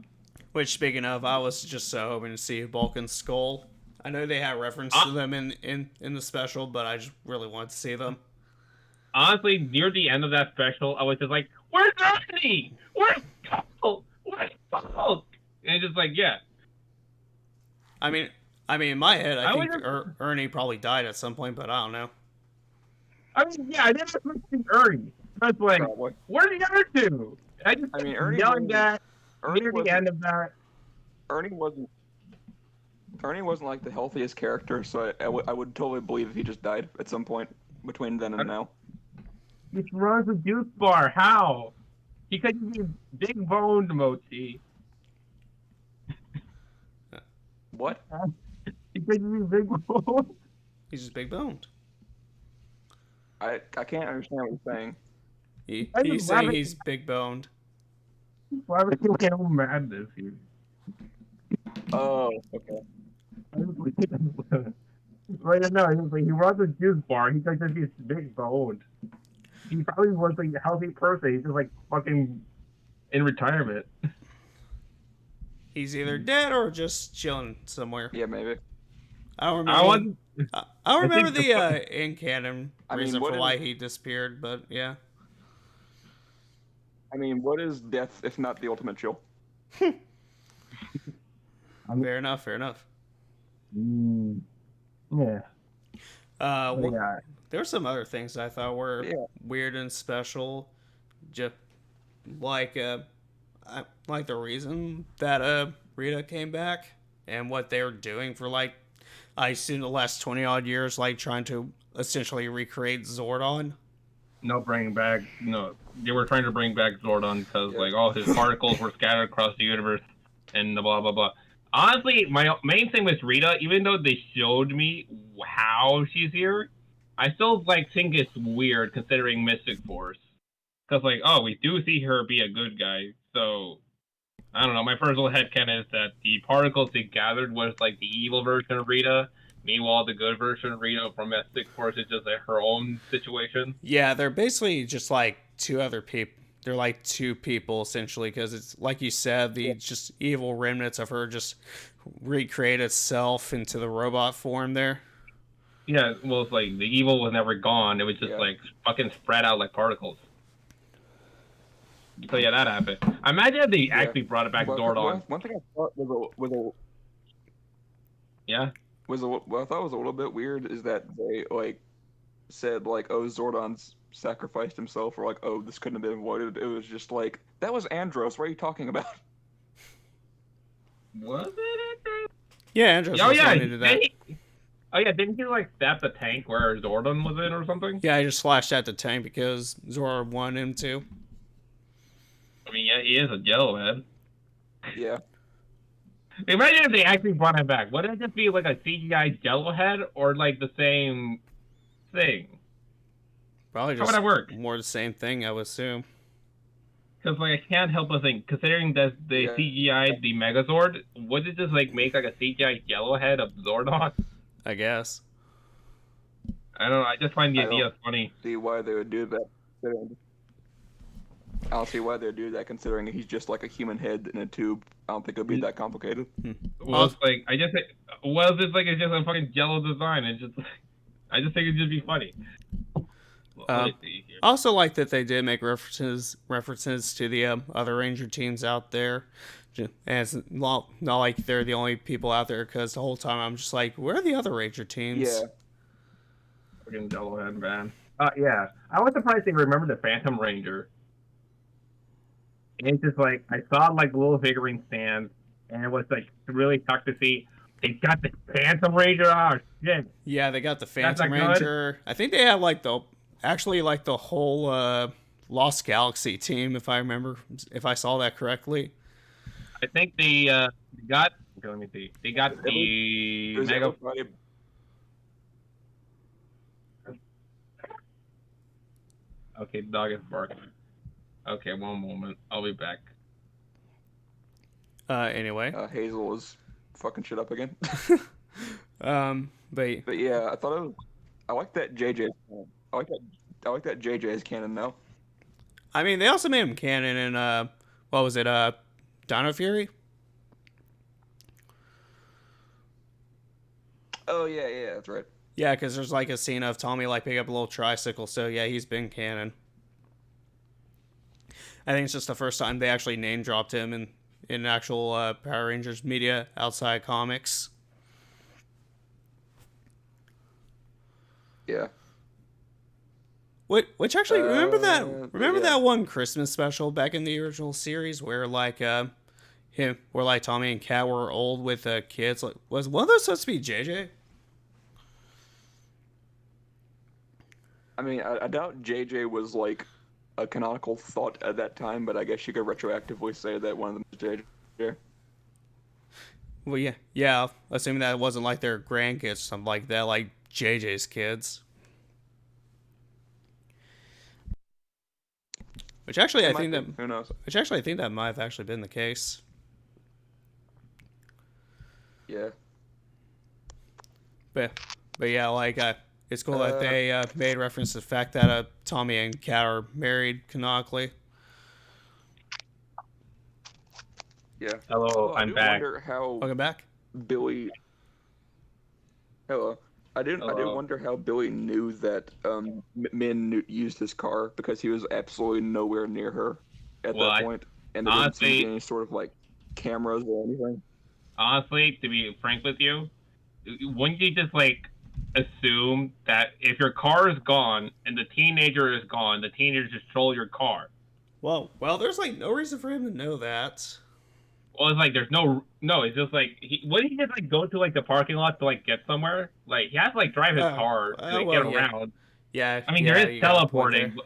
Which, speaking of, I was just so hoping to see Bulk and Skull. I know they had reference to them in the special, but I just really wanted to see them. Honestly, near the end of that special, I was just like, "Where's Ernie? Where's Skull? Where's Bulk?" And it's just like, yeah. I mean, in my head, I think Ernie probably died at some point, but I don't know. I mean, yeah, I didn't see Ernie. I was like, Probably. where did the other two? I mean, Ernie yelling that near the end of that. Ernie wasn't like the healthiest character, so I would totally believe if he just died at some point between then and now. He runs a juice bar. How? Because he's big boned, Mochi. What? He thinks he's big boned. He's just big boned. I can't understand what you're saying. I He's just saying laughing. he's big boned. Why would you get all madness here? Oh, okay. Right now, he runs a juice bar. He thinks that he's big boned. He probably was like a healthy person. He's just like fucking in retirement. He's either dead or just chilling somewhere. Yeah, maybe. I don't I remember. want. I don't I remember think the in canon I mean, reason what for is- why he disappeared, but yeah. I mean, what is death if not the ultimate chill? Fair enough. Fair enough. Yeah. Well, Yeah. there were some other things I thought were Yeah. weird and special, just like like the reason that Rita came back and what they were doing for like I assume the last 20 odd years, like trying to essentially recreate Zordon. No, bringing back. No, they were trying to bring back Zordon because Yeah. like all his particles were scattered across the universe, and the blah blah blah. Honestly, my main thing with Rita, even though they showed me how she's here, I still like think it's weird considering Mystic Force. Because like, oh, we do see her be a good guy, so I don't know. My personal headcanon is that the particles they gathered was like the evil version of Rita. Meanwhile, the good version of Rita from Mystic Force is just like her own situation. Yeah, they're basically just like two other people. They're like two people essentially because it's like you said, the just evil remnants of her just recreate itself into the robot form there. Yeah, well, it's like the evil was never gone. It was just Yeah. like fucking spread out like particles. So yeah, that happened. Imagine if they actually brought it back Zordon. One thing I thought Yeah. what I thought was a little bit weird is that they like said like, oh, Zordon's sacrificed himself, or like, oh, this couldn't have been avoided. It was just like, that was Andros. What are you talking about? Was it? Yeah, Andros Oh was yeah. the one who did that. Oh yeah, didn't he like stab the tank where Zordon was in or something? Yeah, I just flashed at the tank because Zora wanted him to. I mean, yeah, he is a jello head. Yeah. Imagine if they actually brought him back. Would it just be like a CGI jello head or like the same thing? Probably How just would that work? more the same thing, I would assume. Because like I can't help but think, considering that they Yeah. CGI the Megazord, would it just like make like a CGI yellow head of Zordon? I guess. I don't know. I just find the I idea don't- funny. See why they would do that. I don't see why they would do that, considering he's just like a human head in a tube. I don't think it would be that complicated. Well, it's like I just well, it's like it's just a fucking jello design. It's just I just think it'd just be funny. Well, let me see here. I also like that they did make references to the other Ranger teams out there. And it's not like they're the only people out there because the whole time I'm just like, where are the other Ranger teams? Yeah. Fucking jello head, man. Yeah. I was surprised they remembered the Phantom Ranger. And it's just like I saw like the little figurine stand, and it was like really tough to see. They got the Phantom Ranger. Oh shit! Yeah, they got the That's Phantom not good. Ranger. I think they have like the whole Lost Galaxy team, if I saw that correctly. I think they got. Okay, let me see. They got the There's Mega. everybody- Okay, the dog is barking. Okay, one moment. I'll be back. Anyway, Hazel is fucking shit up again. but But yeah, I thought it was. I like that JJ. I like that JJ's canon now. I mean, they also made him canon in what was it? Dino Fury. Oh yeah, that's right. Yeah, because there's like a scene of Tommy like pick up a little tricycle. So yeah, he's been canon. I think it's just the first time they actually name dropped him in actual Power Rangers media outside comics. Yeah. Which actually remember yeah. that one Christmas special back in the original series where like where like Tommy and Kat were old with kids. Like, was one of those supposed to be JJ? I mean, I doubt JJ was like a canonical thought at that time, but I guess you could retroactively say that one of them is JJ. Well, yeah, yeah. Assuming that it wasn't like their grandkids, or something like that, like JJ's kids. Which actually, It I might think that, be. Who knows? which actually, I think that might have actually been the case. Yeah. But, but yeah, like it's cool that Uh, they made reference to the fact that Tommy and Kat are married canonically. yeah. Hello, Although I I'm do back. wonder how Welcome back. Billy. Hello. I do Hello. wonder how Billy knew that used his car because he was absolutely nowhere near her at Well, that I point, and there didn't seem to be honestly, any sort of like cameras or anything. honestly, to be frank with you, wouldn't you just like assume that if your car is gone and the teenager is gone, the teenager just stole your car? Well, there's like no reason for him to know that. Well, it's like there's no. It's just like wouldn't he just like go to like the parking lot to like get somewhere? Like he has to like drive his car to like, Well, get yeah, around. yeah, I mean, there yeah. is You got a point there. teleporting.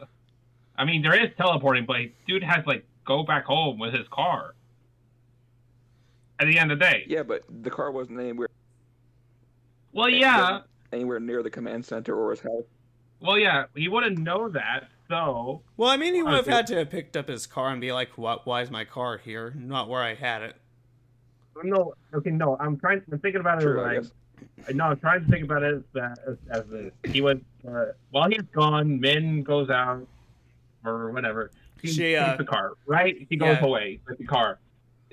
I mean, there is teleporting, but dude has to like go back home with his car at the end of the day. Yeah, but the car wasn't anywhere Well, it yeah, wasn't anywhere near the command center or his house. well, yeah, he wouldn't know that. So, Well, I mean, he would have honestly, had to have picked up his car and be like, "What? Why is my car here? Not where I had it." no, okay, no. I'm thinking about it as True, I like, guess. no, I'm trying to think about it as this. He was while he's gone, Min goes out or whatever. He She, takes the car, right? He goes yeah, away with the car.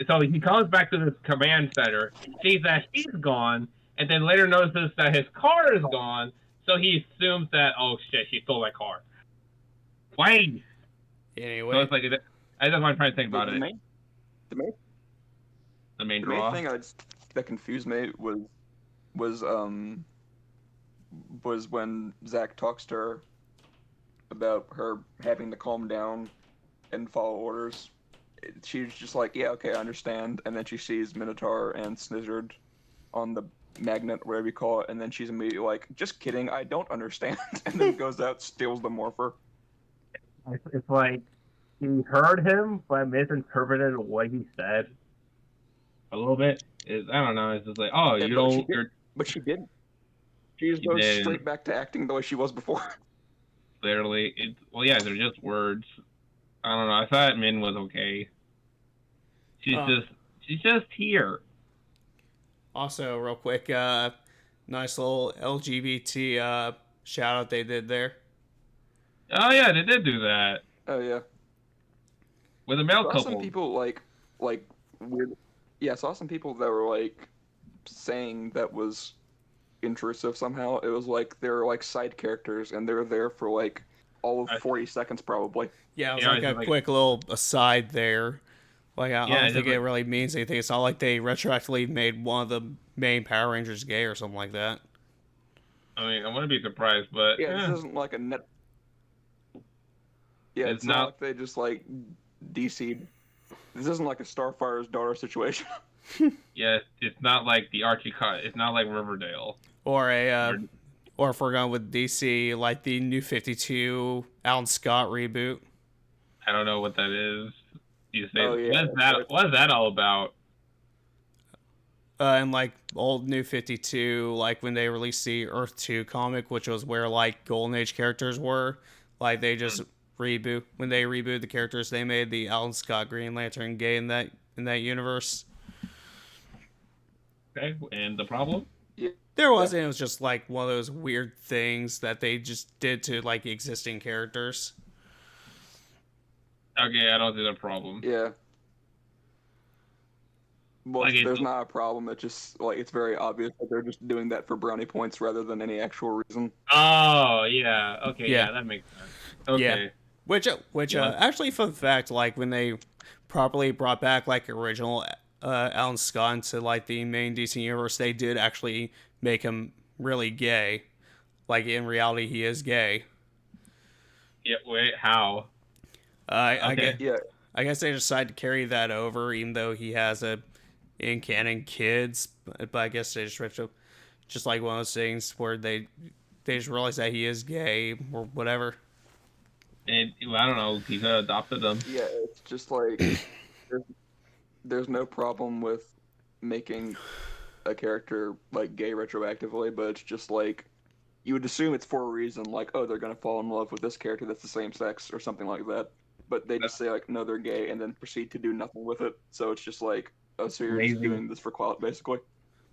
So he comes back to this command center, sees that he's gone, and then later notices that his car is gone. So he assumes that, oh shit, she stole my car. Why? So anyway. it's like that's what I'm trying to think The, about the it. main the main The main the main draw. thing that confused me was um was when Zach talks to her about her having to calm down and follow orders. She's just like, yeah, okay, I understand. And then she sees Minotaur and Snizzard on the magnet, whatever you call it, and then she's immediately like, just kidding, I don't understand. And then goes out, steals the morpher. It's like he heard him, but misinterpreted what he said a little bit. I don't know. It's just like, oh, Yeah, you don't. but she didn't. She just You goes did straight back to acting the way she was before. literally. Well, yeah, they're just words. I don't know. I thought Min was okay. She's Uh, just she's just here. Also, real quick, nice little LGBT shout out they did there. Oh yeah, they did do that Oh yeah. with a male Saw some couple. people like weird. Yeah, saw some people that were like saying that was intrusive somehow. It was like they're like side characters and they're there for like all of I, 40 seconds probably. Yeah, it was yeah, like it's a just like quick little aside there. Like, I yeah, don't it's think just it like really means anything. It's not like they retroactively made one of the main Power Rangers gay or something like that. I mean, I wouldn't be surprised, but Yeah, this isn't like a net. Yeah, it's it's not not. like they just like DC'd. This isn't like a Starfire's daughter situation. Yeah, it's not like the Archie cut. It's not like Riverdale. Or a, Where- or if we're going with DC, like the New 52 Alan Scott reboot. I don't know what that is. You say Oh yeah, what is that? right. What is that all about? And like old New 52, like when they released the Earth 2 comic, which was where like Golden Age characters were, like they just when they rebooted the characters, they made the Alan Scott Green Lantern gay in that universe. Okay, and the problem? Yeah, There wasn't. It was just like one of those weird things that they just did to like existing characters. Okay, I don't see the problem. yeah. Well, Like it's there's not a problem. It's just like it's very obvious that they're just doing that for brownie points rather than any actual reason. oh yeah, okay, Yeah, yeah, that makes sense. yeah. Okay, Which yeah, actually, fun fact, like when they properly brought back like original Alan Scott into like the main DC universe, they did actually make him really gay. Like in reality, he is gay. yeah. Wait, how? I Okay, get. Yeah, I guess they decided to carry that over, even though he has a in canon kids. But I guess they just ripped up, just like one of those things where they just realize that he is gay or whatever. and I don't know. He could have adopted them. yeah. It's just like there's, there's no problem with making a character like gay retroactively, but it's just like you would assume it's for a reason, like, oh, they're gonna fall in love with this character that's the same sex or something like that. But they just say like, no, they're gay, and then proceed to do nothing with it. So it's just like, oh, so you're just Lazy. doing this for clout, basically.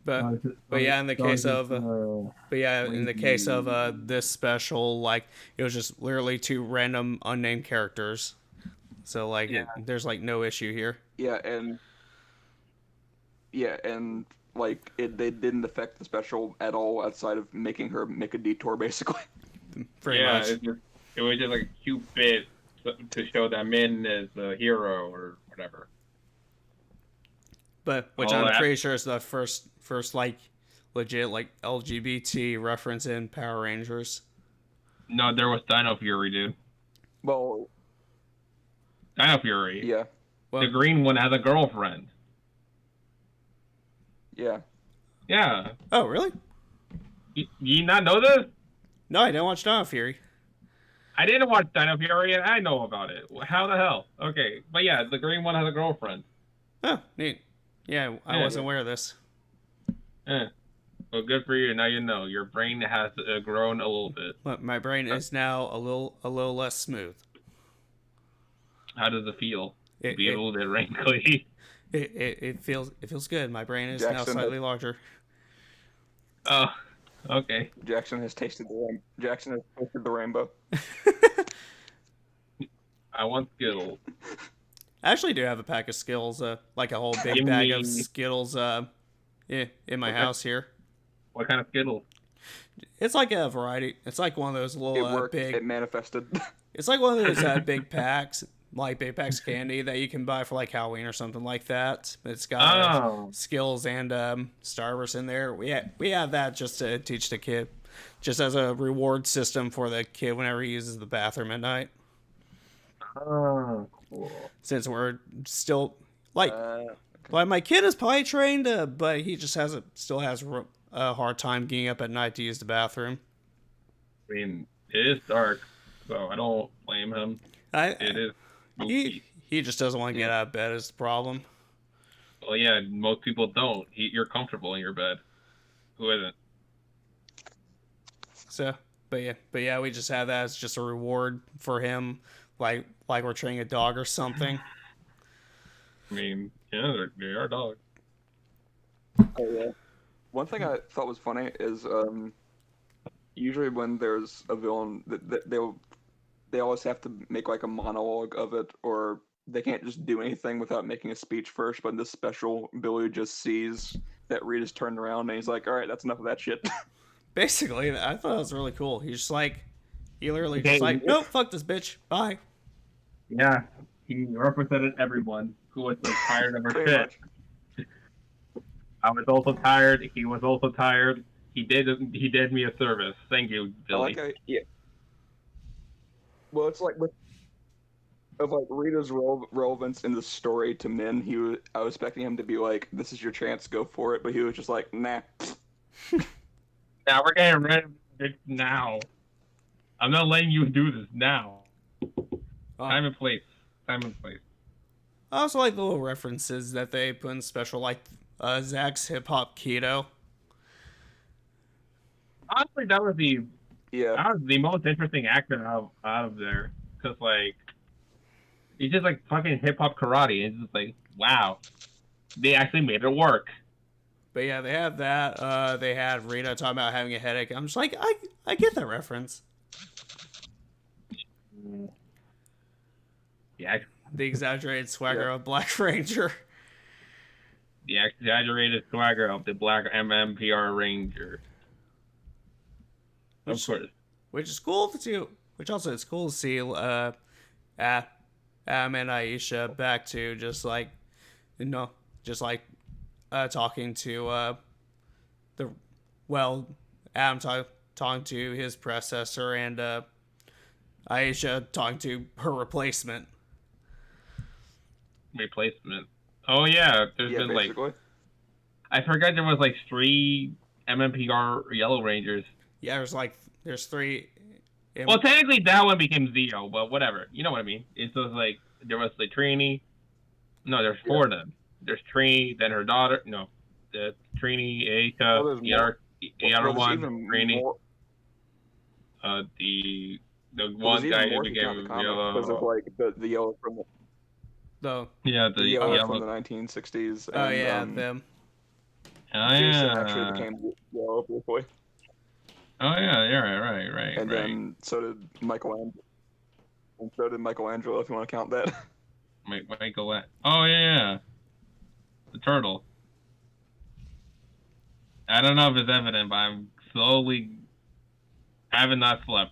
But yeah, in the case of lazy. this special, like it was just literally two random unnamed characters. So like Yeah. there's like no issue here. And like they didn't affect the special at all outside of making her make a detour, basically. Pretty much. It was just like a cute bit to show that Min is a hero or whatever. But which All I'm that. pretty sure is the first like legit like LGBT reference in Power Rangers. No, there was Dino Fury, dude. Well, Dino Fury. yeah, Well, The green one has a girlfriend. yeah. Yeah. oh really? You not know this? No, I didn't watch Dino Fury. I didn't watch Dino Fury and I know about it. How the hell? Okay. But yeah, the green one has a girlfriend. Oh, neat. Yeah, I Yeah. wasn't aware of this. Well, good for you. Now you know. Your brain has grown a little bit. But my brain is now a little less smooth. How does it feel? It, Be a it, little bit wrinkly. it feels good. My brain is now Jackson, slightly larger. Oh, okay. Jackson has tasted the rainbow. I want Skittles. I actually do have a pack of Skittles, like a whole big Give bag me- of Skittles, in my Okay. house here. What kind of Skittles? It's like a variety. It's like one of those It little worked. big. It manifested. It's like one of those big packs, like big packs of candy that you can buy for like Halloween or something like that. It's got Oh. Skittles and Starburst in there. We have that just to teach the kid, just as a reward system for the kid whenever he uses the bathroom at night. Oh, cool. Since we're still like uh, my kid is potty trained, but he just still has a hard time getting up at night to use the bathroom. I mean, it is dark, so I don't blame him. It is. He just doesn't want to get out of bed is the problem. Well, yeah, most people don't. You're comfortable in your bed. Who isn't? So, but yeah, we just have that as just a reward for him, like we're training a dog or something. I mean, yeah, they are dogs. oh, yeah. One thing I thought was funny is usually when there's a villain, they always have to make like a monologue of it, or they can't just do anything without making a speech first. But in this special, Billy just sees that Rita's turned around and he's like, "All right, that's enough of that shit." Basically, I thought it was really cool. He's just like, he literally Okay. just like, nope, fuck this bitch, bye. Yeah, he represented everyone who was like, tired of her Pretty shit. much. I was also tired. He was also tired. He did me a service. Thank you, I Billy. like how, yeah. Well, it's like of like Rita's relevance in the story to Min. I was expecting him to be like, "This is your chance, go for it," but he was just like, "Nah." Now we're getting rid of it now. I'm not letting you do this now. Time and place. Time and place. I also like the little references that they put in special, like Zach's hip hop keto. Honestly, that was Yeah. the most interesting actor out of there. Cause like, he's just like fucking hip hop karate. It's just like, wow, they actually made it work. But yeah, they have that. They had Rita talking about having a headache. I'm just like, I get that reference. Yeah, The exaggerated swagger Yeah. of Black Ranger. the exaggerated swagger of the Black MMPR Ranger. Of course. Which is cool to see. Which also it's cool to see Adam and Aisha back to just like, talking to Adam talking to his predecessor and Aisha talking to her replacement. Replacement. Oh yeah, there's Yeah, been like, basically. I forgot there was like 3 MMPR Yellow Rangers. Yeah, there's 3. Well, technically that one became Zeo, but whatever. You know what I mean? It's just like there was the Trini. No, there's 4 of them. There's Trini, then her daughter. No, Trini, Oh, Aika, there's more. Well, there's Yarawan, even Trini, more. the Well, there's one even guy who more if you count the became comic because of yellow. like the yellow from Though. the The yellow from yellow. the 1960s, Oh and yeah, them. Oh Jason actually yeah. became yellow boy, Oh yeah. Yeah. and Right. then so did Michelangelo. And so did Michelangelo, if you want to count that. Michael. Oh yeah. The turtle. I don't know if it's evident, but I'm slowly haven't not slept.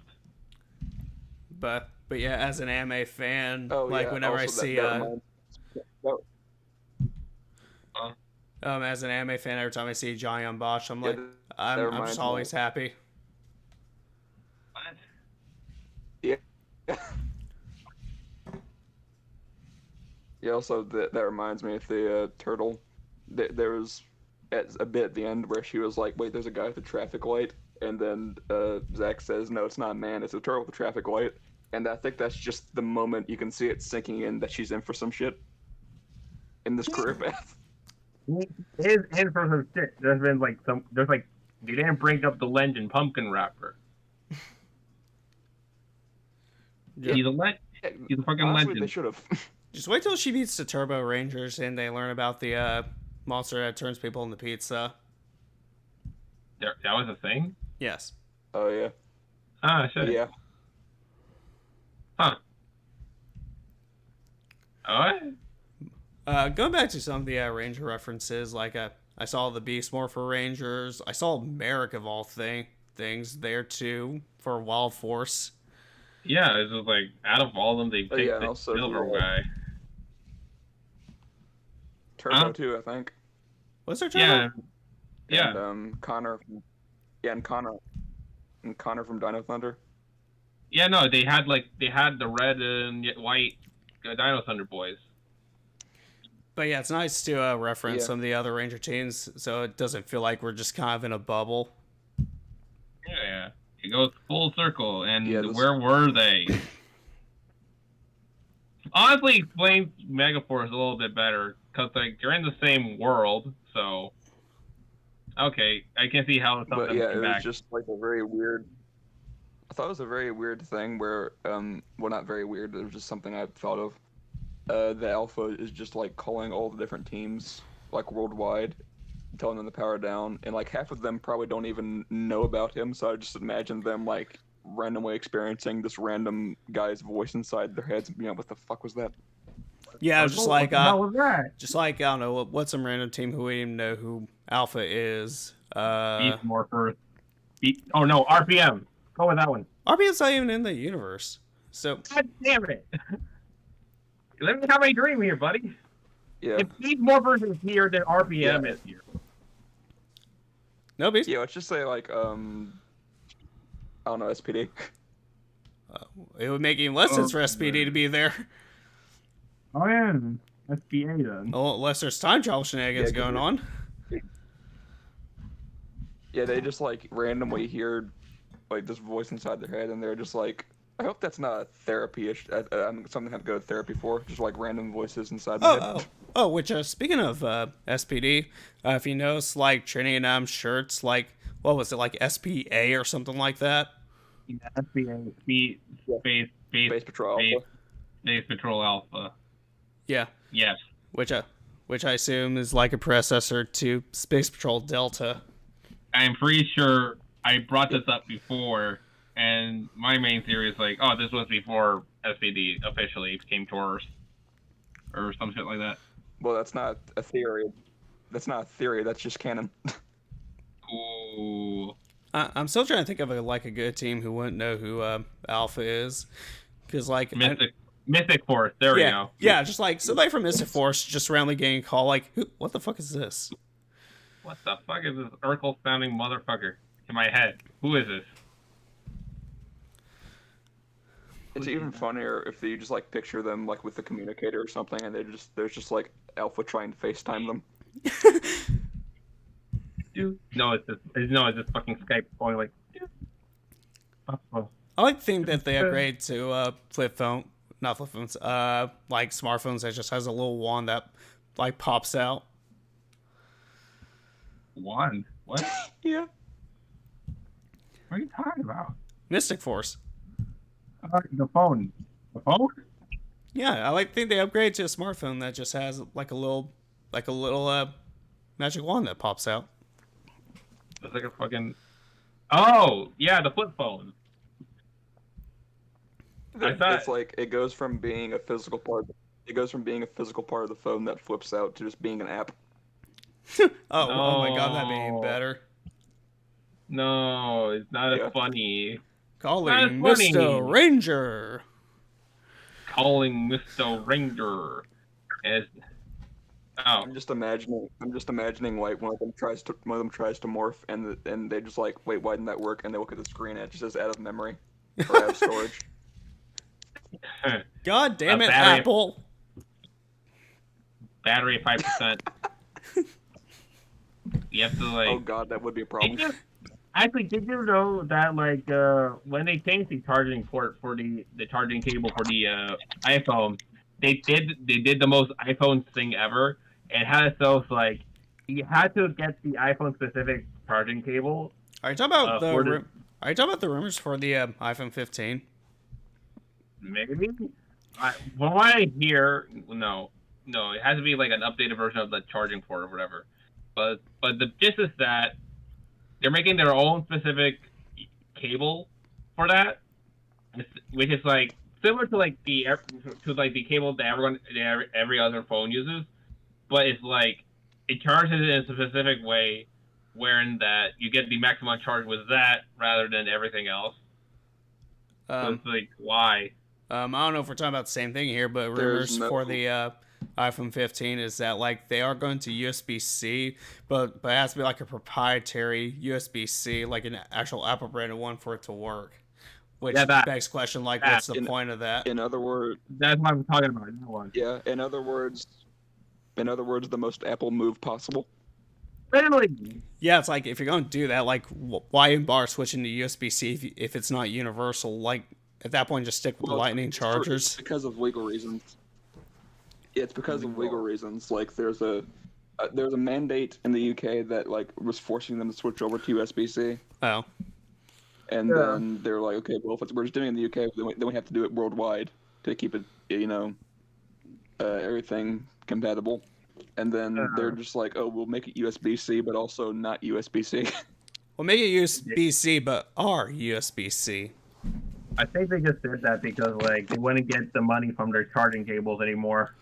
But yeah, as an anime fan, Oh like yeah. whenever I Also, see that reminds. That, as an anime fan, every time I see Johnny on Bosch, yeah, that I'm just reminds me. always happy. What? Yeah. Yeah. Also, that reminds me of the turtle. There was a bit at the end where she was like, "Wait, there's a guy with a traffic light," and then Zach says, "No, it's not a man. It's a turtle with a traffic light." And I think that's just the moment you can see it sinking in that she's in for some shit in this career path. His for some shit. There's been like there's like they didn't break up the legend pumpkin rapper. Yeah. He's a fucking Honestly, they legend. should have. Just wait till she beats the Turbo Rangers and they learn about the monster that turns people into pizza. That was a thing. Yes. Oh yeah. Ah shit. Yeah. Huh. What? Going back to some of the Ranger references, like I saw the Beast Morpher Rangers. I saw Merrick of all things there too for Wild Force. Yeah, it's just like out of all of them, they Oh, picked yeah, and the also silver the, guy. Turbo Huh? too, I think. Was there Turbo? Yeah. And Connor. Yeah, and Connor from Dino Thunder. Yeah, no, they had the red and white Dino Thunder boys. But yeah, it's nice to reference Yeah. some of the other Ranger teams, so it doesn't feel like we're just kind of in a bubble. Yeah. It goes full circle, and Yeah, where were they? Honestly, explains Megaforce a little bit better, because like they're in the same world, so okay, I can see how some of But them yeah, came it was back. just like a very weird. I thought it was a very weird thing where, well, not very weird. It was just something I thought of. The Alpha is just like calling all the different teams like worldwide, telling them to power down, and like half of them probably don't even know about him. So I just imagine them like randomly experiencing this random guy's voice inside their heads and being like, "What the fuck was that?" Yeah, just like what the hell was that? just like I don't know what's some random team who we even know who Alpha is. Beast Morphers. Oh no, RPM. Go with that one. RB's not even in the universe, so God damn it! Let me have my dream here, buddy. Yeah. If Beast Morphers is here, then RPM Yeah. is here. no Beast. Yeah, let's just say like I don't know, SPD. It would make even less sense for SPD to be there. Oh yeah, SBA then. Oh, unless there's time travel shenanigans Yeah, 'cause going on. Yeah, they just like randomly hear like this voice inside their head, and they're just like, I hope that's not therapy-ish. Something I have to go to therapy for. Just like random voices inside my head. Which speaking of SPD, if you notice, like Trinity and M's shirts, like what was it, like SPA or something like that? Yeah, SBA, Space Patrol Alpha. Space Patrol Alpha. Yeah. Yes. Which I assume is like a predecessor to Space Patrol Delta. I'm pretty sure I brought this up before, and my main theory is like, oh, this was before SPD officially became Taurus, or some shit like that. Well, that's not a theory. That's not a theory. That's just canon. Ooh. I'm still trying to think of a good team who wouldn't know who Alpha is, because like Mythic Force. There we go. Yeah, just like somebody from Mystic Force just randomly getting a call like, what the fuck is this? What the fuck is this Urkel sounding motherfucker in my head? Who is this? It's even funnier if you just like picture them like with the communicator or something, and there's just like Alpha trying to FaceTime them. Dude. No, it's just fucking Skype going like. Dude. Oh. I like to think that they upgrade to not flip phones, like smartphones that just has a little wand that like pops out. Wand? What? Yeah. What are you talking about? Mystic Force. The phone. The phone? Yeah, think they upgraded to a smartphone that just has like a little magic wand that pops out. It's like a fucking. Oh, yeah, the flip phone. I thought. It's like it goes from being a physical part. It goes from being a physical part of the phone that flips out to just being an app. Oh my god, that'd be even No. better. No, it's not as Yeah. funny. Not as Calling Mr. funny. Ranger. Calling Mr. Ranger. As. Oh. I'm just imagining like one of them tries to morph and they're just like, wait, why didn't that work? And they look at the screen and it just says out of memory or out of storage. God damn it, battery- Apple. Battery 5%. You have to like. Oh god, that would be a problem. Did you know that like when they changed the charging port for the charging cable for the iPhone, they did the most iPhone thing ever. It had it so it's like you had to get the iPhone specific charging cable. Are you talking about for Are you talking about the rumors for the iPhone 15? Maybe. From what I hear, no, it has to be like an updated version of the charging port or whatever. But the gist is that they're making their own specific cable for that, which is like similar to like the cable that every other phone uses, but it's like it charges it in a specific way, wherein that you get the maximum charge with that rather than everything else. So it's like why? I don't know if we're talking about the same thing here, but rumors for the iPhone 15 is that like they are going to USB-C, but it has to be like a proprietary USB-C, like an actual Apple branded one for it to work. Which begs the question, like, what's the point of that? In other words, that's what I'm talking about. That one. Yeah. In other words, the most Apple move possible. Really? Yeah, it's like if you're going to do that, like, why embark switching to USB-C if it's not universal? Like, at that point, just stick with Lightning chargers. It's because of legal reasons. Yeah, it's because of legal reasons. Like, there's a mandate in the UK that like was forcing them to switch over to USB-C. Oh. And then they're like, okay, well, if we're just doing it in the UK, then we have to do it worldwide to keep it, everything compatible. And then they're just like, oh, we'll make it USB-C, but also not USB-C. Well, make it USB-C, but are USB-C. I think they just did that because like they wouldn't get the money from their charging cables anymore.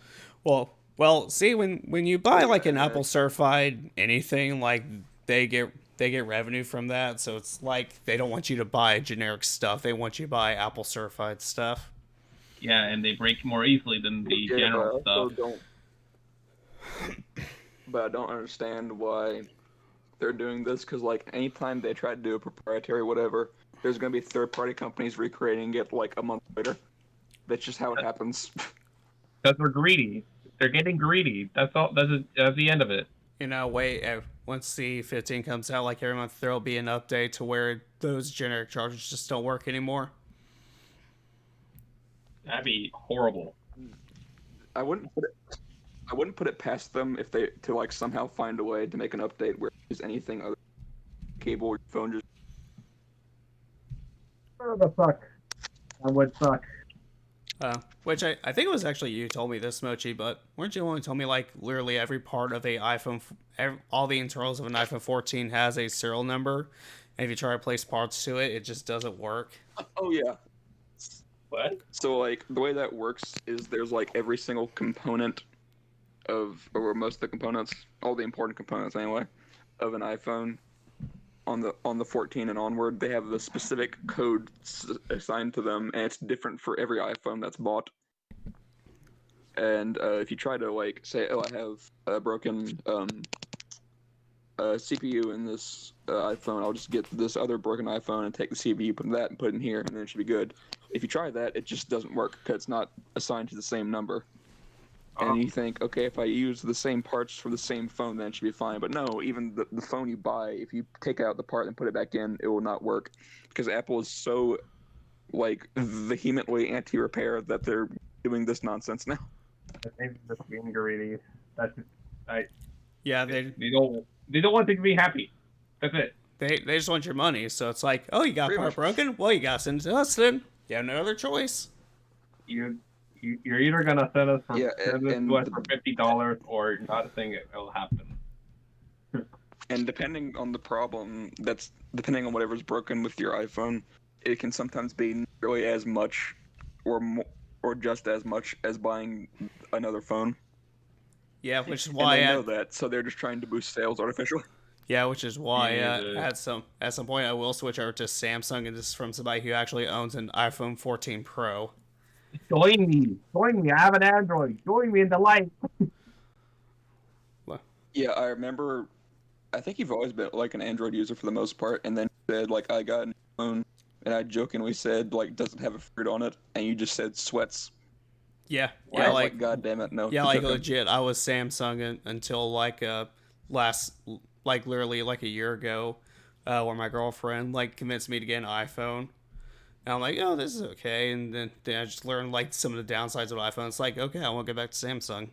Well, see, when you buy like an Apple certified anything, like they get revenue from that, so it's like they don't want you to buy generic stuff. They want you to buy Apple certified stuff. Yeah, and they break more easily than the general stuff. But I don't understand why they're doing this, because like anytime they try to do a proprietary whatever, there's going to be third-party companies recreating it like a month later. That's just how it happens. Because they're greedy. They're getting greedy. That's all. That's the end of it. Once the 15 comes out, like every month, there'll be an update to where those generic chargers just don't work anymore. That'd be horrible. I wouldn't put it past them if they to like somehow find a way to make an update where there's anything other than cable or phone just. Oh, the fuck. That would suck. Which I think it was actually you who told me this, Mochi, but weren't you the one who told me like literally every part of a iPhone, all the internals of an iPhone 14 has a serial number, and if you try to place parts to it, it just doesn't work. Oh yeah. What? So like the way that works is there's like every single component or most of the components, all the important components anyway, of an iPhone. On the 14 and onward, they have the specific code assigned to them, and it's different for every iPhone that's bought. And if you try to like say, oh, I have a broken CPU in this iPhone, I'll just get this other broken iPhone and take the CPU, put that, and put it in here, and then it should be good. If you try that, it just doesn't work because it's not assigned to the same number. And you think, okay, if I use the same parts for the same phone, then it should be fine. But no, even the phone you buy, if you take out the part and put it back in, it will not work. Because Apple is so, like, vehemently anti-repair that they're doing this nonsense now. I think that's being greedy. That's just, Yeah, They don't want you to be happy. That's it. they just want your money. So it's like, oh, you got Pretty part much. broken? Well, you got to send it to us then. You have no other choice. You're either gonna Yeah, send this to and us for $50 or not a thing it'll happen. and depending on the problem, that's depending on whatever's broken with your iPhone, it can sometimes be nearly as much, or just as much as buying another phone. Yeah, which is And why they know that, so they're just trying to boost sales artificially. Yeah. at some point I will switch over to Samsung, and this is from somebody who actually owns an iPhone 14 Pro. Join me. I have an Android. Join me in the light. Yeah, I remember. I think you've always been like an Android user for the most part, and then you said like I got a new phone, and I jokingly said like doesn't have a fruit on it, and you just said sweats. Yeah, I yeah, was like God damn it, no. yeah, You're like joking. legit. I was Samsung until last like literally like a year ago, where my girlfriend like convinced me to get an iPhone. And I'm like, oh, this is okay. And then I just learned like some of the downsides of iPhone. It's like, okay, I want to go back to Samsung.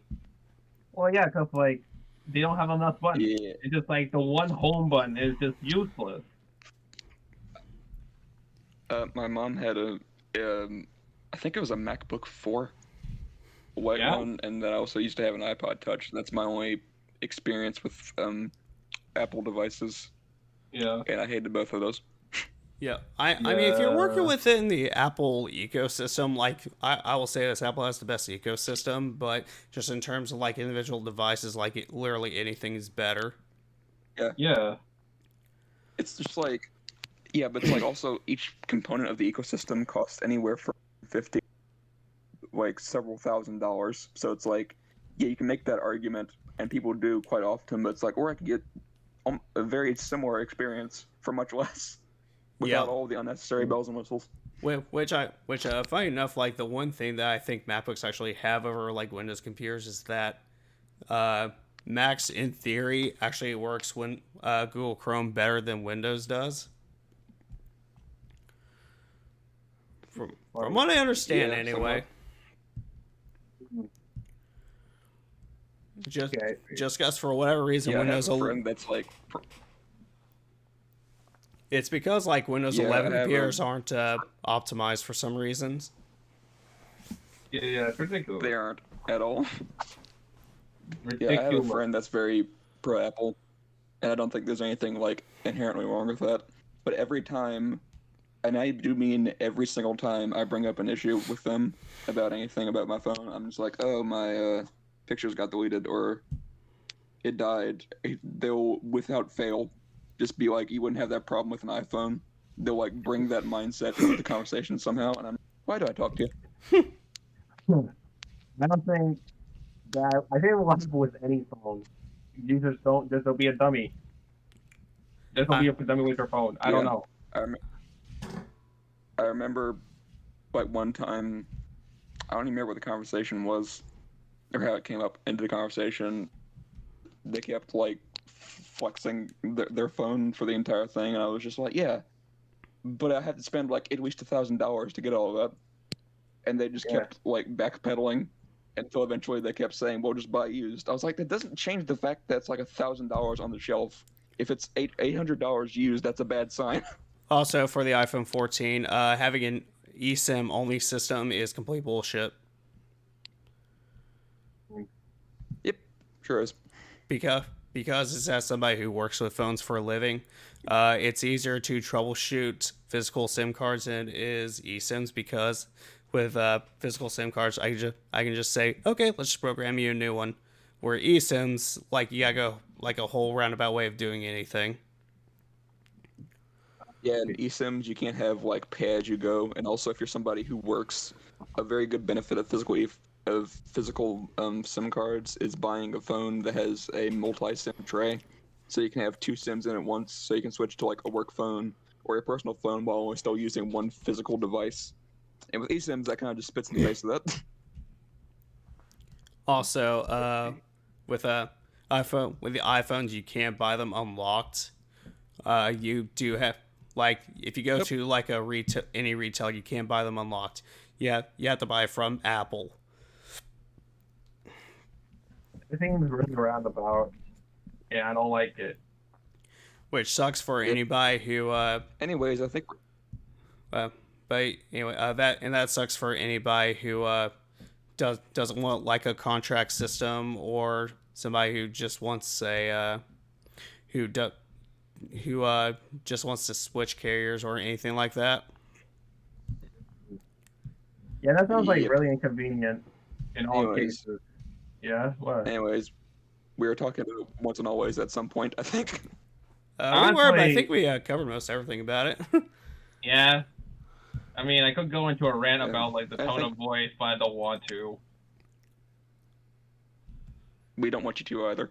Well, yeah, because like they don't have enough buttons. Yeah, It's just like the one home button is just useless. my mom had I think it was a MacBook 4, a white Yeah. one, and then I also used to have an iPod Touch. That's my only experience with Apple devices, Yeah. and I hated both of those. Yeah, I mean, if you're working Yeah. within the Apple ecosystem, like I will say this, Apple has the best ecosystem, but just in terms of like individual devices, like literally anything is better. Yeah. It's just like, yeah, but it's like also each component of the ecosystem costs anywhere from 50, like several $1,000s. So it's like, yeah, you can make that argument, and people do quite often, but it's like, or I could get a very similar experience for much less without Yeah, all the unnecessary bells and whistles. which funny enough, like the one thing that I think MacBooks actually have over like Windows computers is that Macs in theory actually works when Google Chrome better than Windows does. From what I understand, Yeah, anyway. Just Okay. just because for whatever reason Yeah, I have Windows a friend that's like, it's because like Windows Yeah, 11 I have computers a- aren't optimized for some reasons. Yeah. It's ridiculous. they aren't at all. Yeah, I have a Ridiculous. friend that's very pro Apple, and I don't think there's anything like inherently wrong with that. But every time, and I do mean every single time I bring up an issue with them about anything about my phone, I'm just like, oh, my pictures got deleted or it died. They'll, without fail, just be like, you wouldn't have that problem with an iPhone. They'll like bring that mindset into the conversation somehow, and I'm, why do I talk to you? I don't think that. I think a lot of people with any phone, you just don't. Just will be a dummy. This will be a dummy with your phone. I don't Yeah. know. I remember, like one time, I don't even remember what the conversation was, or how it came up into the conversation. They kept like flexing their phone for the entire thing, and I was just like, yeah, but I had to spend like at least $1,000 to get all of that, and they just Yeah. kept like backpedaling until eventually they kept saying, well, just buy used. I was like, that doesn't change the fact that it's like $1,000 on the shelf. If it's $800 used, that's a bad sign. Also, for the iPhone 14, having an eSIM only system is complete bullshit. Yep, sure is. Because it's as somebody who works with phones for a living, it's easier to troubleshoot physical SIM cards than it is eSIMs. Because with physical SIM cards, I can just say, okay, let's just program you a new one. Where eSIMs, like you gotta go like a whole roundabout way of doing anything. Yeah, and eSIMs, you can't have like pay as you go, and also if you're somebody who works, a very good benefit of physical SIM cards is buying a phone that has a multi-SIM tray, so you can have two SIMs in at once, so you can switch to like a work phone or your personal phone while only still using one physical device. And with eSIMs, that kind of just spits in the face of that. Also, with with the iPhones, you can't buy them unlocked. You do have like if you go to like a any retail, you can't buy them unlocked. Yeah, you have to buy from Apple. It seems really roundabout. Yeah, I don't like it. which sucks for anybody who Anyways, I think but anyway, that sucks for anybody who doesn't want like a contract system, or somebody who just wants a who do, who just wants to switch carriers or anything like that. Yeah, that sounds like yep. really inconvenient in all Anyways, cases. Yeah, what? anyways, we were talking about once and always at some point, I think. We were, but I Honestly, think we covered most everything about it. yeah. I mean, I could go into a rant Yeah, about like the I tone think- of voice, but I don't want to. We don't want you to either.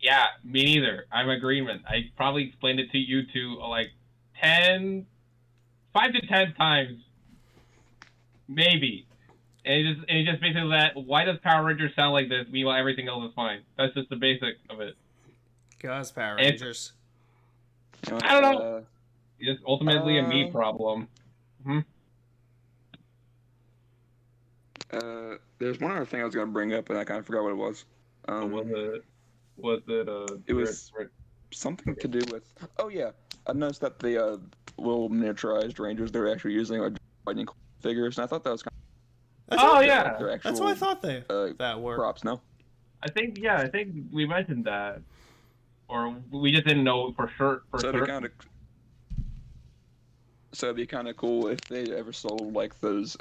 Yeah, me neither. I'm agreement. I probably explained it to you two like 5 to 10 times, maybe. And it just basically that. Why does Power Rangers sound like this? Meanwhile, everything else is fine. That's just the basic of it. Guys, Power It's- Rangers. You know, I don't know. It's ultimately a me Uh, problem. There's one other thing I was gonna bring up, and I kind of forgot what it was. Was it? Was it? It was something to do with. Oh yeah, I noticed that the little miniaturized Rangers they're actually using are lightning figures, and I thought that was kind Oh of yeah. their actual That's what I thought they uh, that were. props. No, I think we mentioned that, or we just didn't know for sure. so it'd be kind of cool if they ever sold like those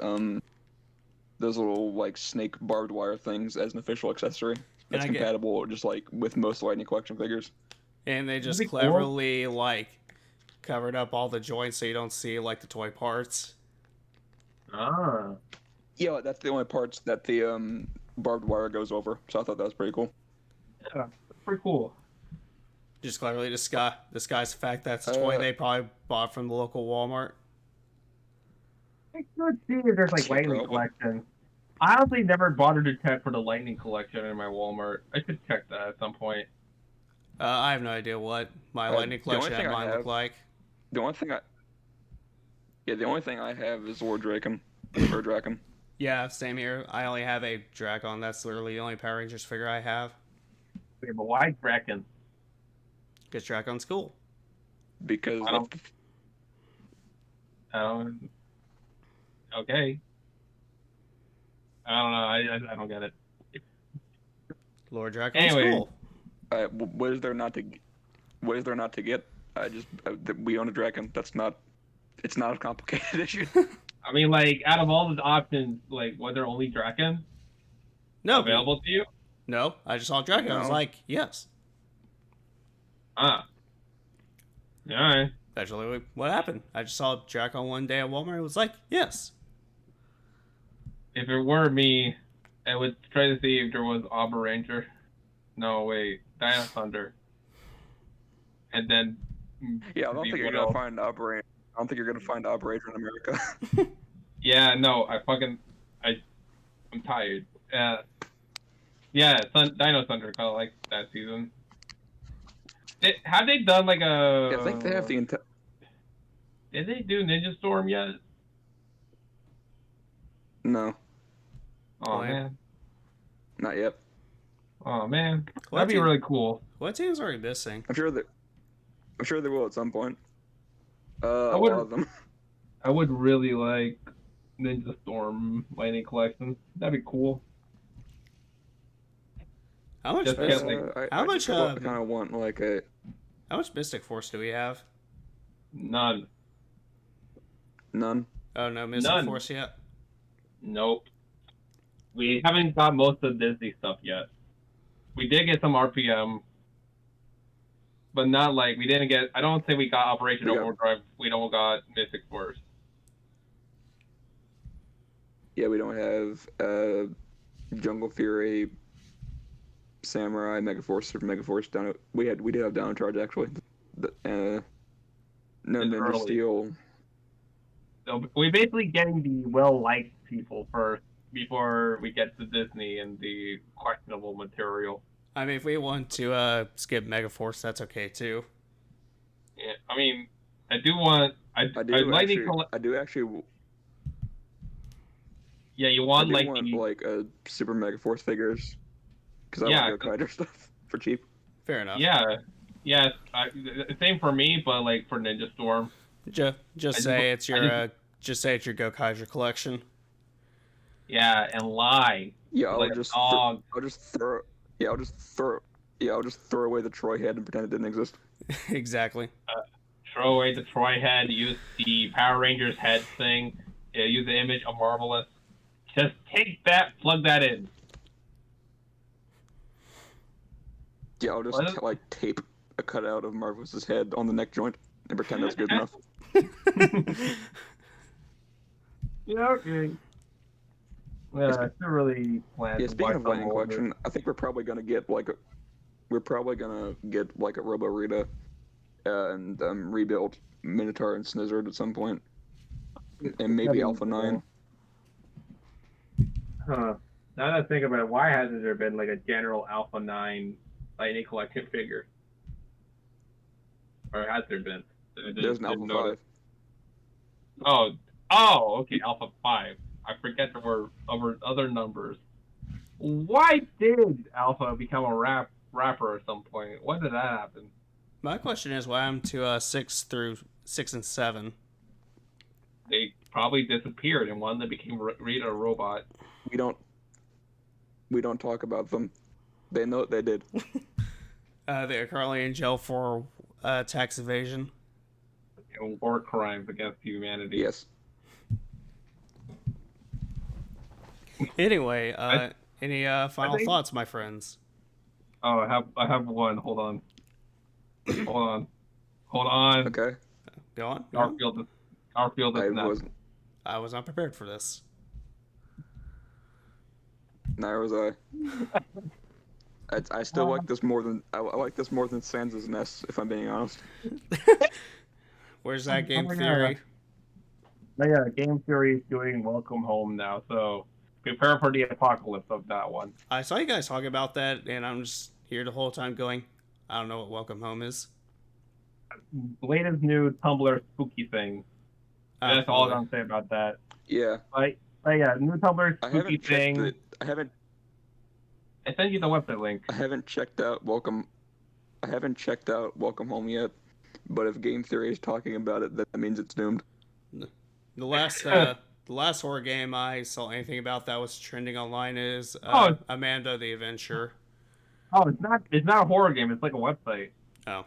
little like snake barbed wire things as an official accessory that's compatible just like with most Lightning Collection figures. And they just That'd be cool. cleverly like covered up all the joints so you don't see like the toy parts. Ah. Yeah, that's the only parts that the barbed wire goes over. So I thought that was pretty cool. Yeah, that's pretty cool. Just cleverly disguise the fact that's a toy they probably bought from the local Walmart. I could see if there's like Yeah, Lightning probably. Collection. I honestly never bothered to check for the Lightning Collection in my Walmart. I should check that at some point. I have no idea what my Lightning the only Collection thing at I mine have- look like. The only thing I have is Lord Draken or Draken. Yeah, same here. I only have a Dragon. That's literally the only Power Rangers figure I have. Okay, but why Draken? Because Dragon's cool. Because I don't- Okay. I don't know. I don't get it. Lord Dragon's Anyway. cool. what is there not to get? We own a Draken. It's not a complicated issue. I mean, like, out of all the options, like, was there only Draken No, available to you? no. I just saw Dragon. I was No. like, yes. Ah. Alright. That's really what happened. I just saw Dragon one day at Walmart. It was like, yes. If it were me, I would try to see if there was Arbor Ranger. No, wait. Dino Thunder. And then... Yeah, I don't see think you're what gonna else. find Operator. I don't think you're gonna find Operator in America. Yeah, no, I'm tired. Yeah, Dino Thunder, kind of like that season. Have they done like a... Yeah, I think they have the entire. Did they do Ninja Storm yet? No, Oh, Oh, yeah. man. not yet. Oh, man. What That'd be team- really cool. What teams are we missing? I'm sure they will at some point. A would- lot of them. I would really like Ninja Storm Lightning Collection. That'd be cool. How much Just Mystic, like- how much, I kind of want like a. how much Mystic Force do we have? None. None. Oh no, Mystic None. Force yet. Nope. We haven't got most of the Disney stuff yet. We did get some RPM, but not like we didn't get. I don't think we got Operation We got- Overdrive. We don't got Mystic Force. Yeah, we don't have Jungle Fury, Samurai, Megaforce, or Megaforce down. We did have Down Charge actually. No It's Ninja early. Steel. So we're basically getting the well-liked people first before we get to Disney and the questionable material. I mean, if we want to skip Megaforce, that's okay too. Yeah, I mean, I do want. I do actually. Yeah, you I want do like want the. like Super Megaforce figures, because I Yeah, want to go Kaiser stuff for cheap. Fair enough. Yeah. Same for me, but like for Ninja Storm, Just say it's your Gokaiger collection. yeah, and lie Yeah, like a dog. I'll just throw. Yeah, I'll just throw. Yeah, I'll just throw away the Troy head and pretend it didn't exist. Exactly. Throw away the Troy head. Use the Power Rangers head thing. Yeah, use the image of Marvelous. Just take that, plug that in. Yeah, I'll just like tape a cutout of Marvelous's head on the neck joint and pretend that's good enough. Yeah, okay. Yeah, I still really plan Yeah, to speaking buy of some Lightning older. Collection, I think we're probably gonna get like a Robo Rita and rebuilt Minotaur and Snizzard at some point, and maybe Alpha 9. Huh. Now that I think about it, why hasn't there been like a general Alpha 9 Lightning Collection figure? Or has there been? There's an Alpha 5. Oh, okay, Alpha 5. I forget there were other numbers. Why did Alpha become a rapper at some point? When did that happen? My question is why I'm to 6 and 7. They probably disappeared, and one that became Rita a robot. We don't talk about them. They know what they did. They're currently in jail for tax evasion. And war crimes against humanity. Yes. Anyway, any final thoughts, my friends? Oh, I have one. Hold on. Okay. Go on. Garfield is nuts. I was not prepared for this. Neither was I. I still like this more than I like this more than Sans' Nest, if I'm being honest. Where's that game theory? Yeah, game theory is doing Welcome Home now, so prepare for the apocalypse of that one. I saw you guys talking about that, and I'm just here the whole time going, I don't know what Welcome Home is. The latest new Tumblr spooky thing. That's all I'm gonna say about that. Yeah. Yeah, new Tumblr spooky thing. I sent you the website link. I haven't checked out Welcome Home yet, but if game theory is talking about it, that means it's doomed. The last horror game I saw anything about that was trending online is Amanda the Adventurer. Oh, it's not a horror game. It's like a website. Oh.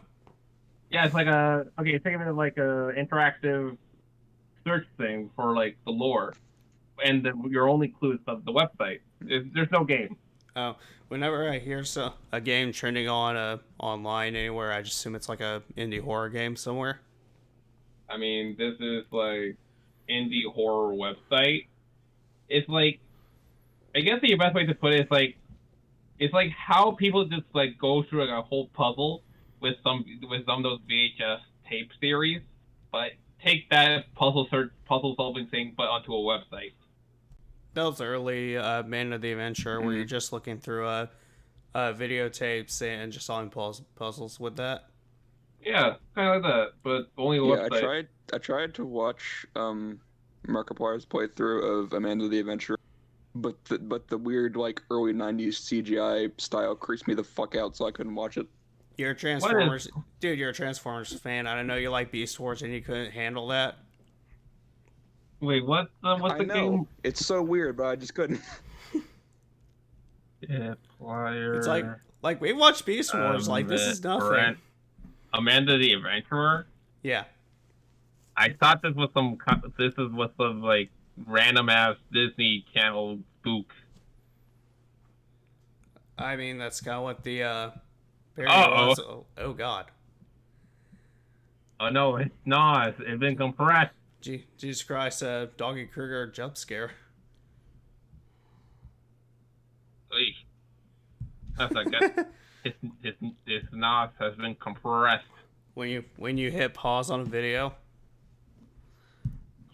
Yeah, it's like think of it like a interactive search thing for like the lore, and your only clue is the website. There's no game. Oh, whenever I hear a game trending on online anywhere, I just assume it's like a indie horror game somewhere. I mean, this is like indie horror website. It's like, I guess the best way to put it is it's like how people just like go through like a whole puzzle with some of those VHS tape series, but take that puzzle solving thing but onto a website. That was early Man of the Adventure, where you're just looking through videotapes and just solving puzzles with that. Yeah, kind of like that, but only a website. I tried to watch Markiplier's playthrough of Amanda the Adventurer, but the weird like early '90s CGI style creeps me the fuck out, so I couldn't watch it. You're a Transformers, dude. You're a Transformers fan. I don't know you like Beast Wars and you couldn't handle that. Wait, what's the game? It's so weird, but I just couldn't. Yeah, Flyer. It's like we watched Beast Wars. Like this is nothing. Amanda the Adventurer. Yeah. I thought this was some like random ass Disney Channel spook. I mean, that's kind of what the was. Oh God. Oh no, it's not. It's been compressed. Jesus Christ, Doggy Kruger jump scare. That's not good. His nos has been compressed. When you hit pause on a video.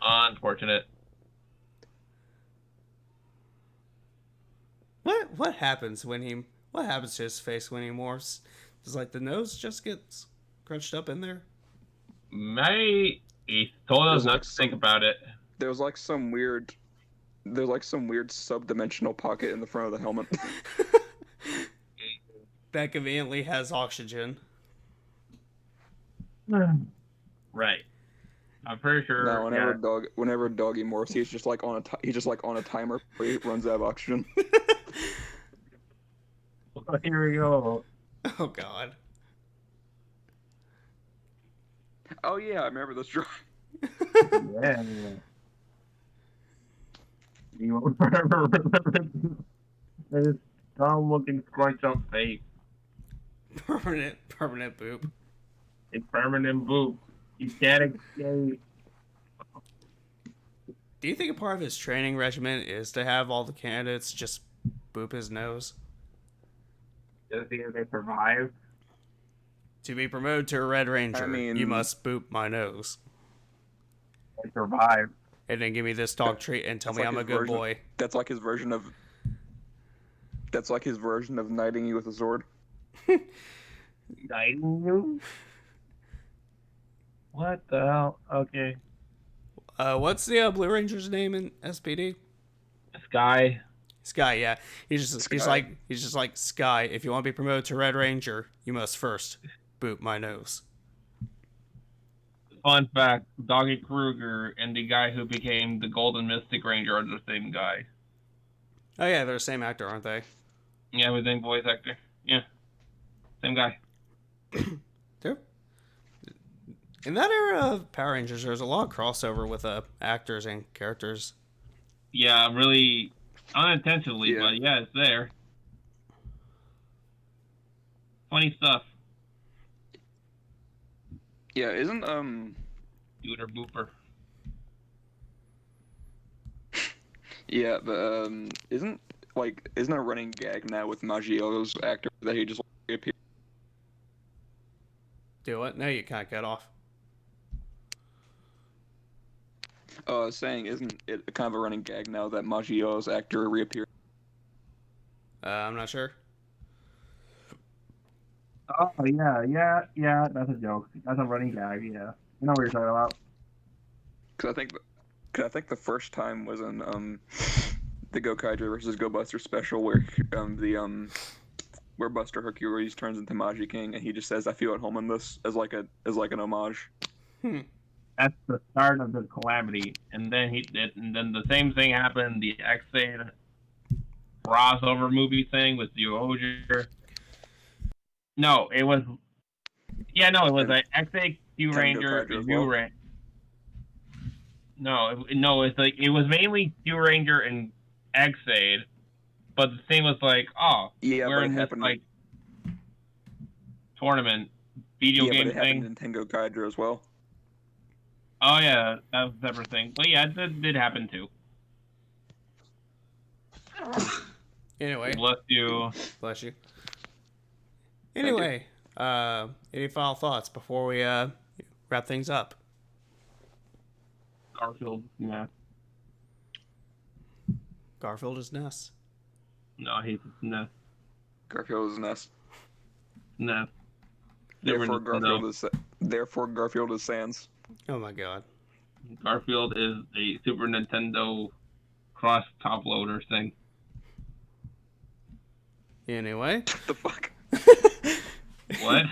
Unfortunate. What happens to his face when he morphs? Does like the nose just get crunched up in there? He told us not to think about it. There's like some weird sub-dimensional pocket in the front of the helmet. that conveniently has oxygen. Right. I'm pretty sure. No, Yeah. whenever a doggy morphs, he's just like on a timer where he runs out of oxygen. Here we go. Oh God. Oh yeah, I remember this drawing. Yeah. You will forever remember this dumb-looking scrunch-up face. Permanent boop. It's permanent boop. You can't escape. Do you think a part of his training regimen is to have all the candidates just boop his nose? Just because they survive. To be promoted to a Red Ranger, I mean- you must boop my nose. They survive. And then give me this dog treat and tell me I'm a good boy. That's like his version of. That's like his version of knighting you with a sword. Guiding you? What the hell? Okay. What's the Blue Ranger's name in SPD? Sky. Sky, yeah. He's just Sky. like Sky. If you want to be promoted to Red Ranger, you must first boop my nose. Fun fact, Doggy Kruger and the guy who became the Golden Mystic Ranger are the same guy. Oh yeah, they're the same actor, aren't they? Yeah, with the same voice actor. Yeah. Same guy. Yep. In that era of Power Rangers, there's a lot of crossover with actors and characters. Yeah, really unintentionally, Yeah. but yeah, it's there. Funny stuff. Yeah, isn't Dooter booper. Yeah, but isn't a running gag now with Maggiotto's actor that he just reappears? Do what? No, you can't cut off. Saying isn't it kind of a running gag now that Maggiotto's actor reappears? I'm not sure. Oh, yeah, that's a joke. That's a running gag, yeah. You know what you're talking about. Because I think the first time was in the Gokaiger versus Go Buster special where where Buster Hercules turns into Magi King and he just says, "I feel at home in this" as like an homage. That's the start of the calamity, and then the same thing happened. The X-Aid crossover movie thing with the Ogier. No, it was. Yeah, no, it was an X-Aid Q Ranger and Q Ranger. No, it's like it was mainly Q Ranger and X-Aid, but the thing was like, Yeah, we're but in it this happened. like tournament video Yeah, game but it thing. happened in Tengo Kaiger as well. Oh yeah, that was a separate thing. But yeah, it did happen too. Anyway, Bless you. bless you. Anyway, any final thoughts before we wrap things up? Garfield, yeah. Garfield is Ness. No, he's no. Garfield is Ness. No. Therefore, Garfield is Sans. Oh my God. Garfield is a Super Nintendo cross top loader thing. Anyway. The fuck? What?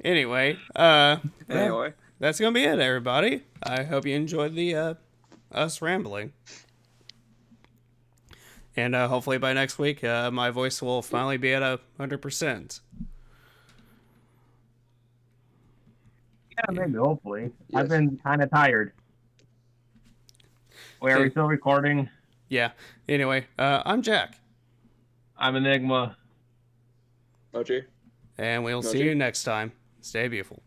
Anyway, Anyway. that's gonna be it, everybody. I hope you enjoyed the us rambling, and hopefully by next week, my voice will finally be at 100%. Yeah, maybe, hopefully. Yes. I've been kind of tired. Wait, are we still recording? Yeah. Anyway, I'm Jack, I'm Enigma. Mochi. and we'll see Mochi? you next time. Stay beautiful.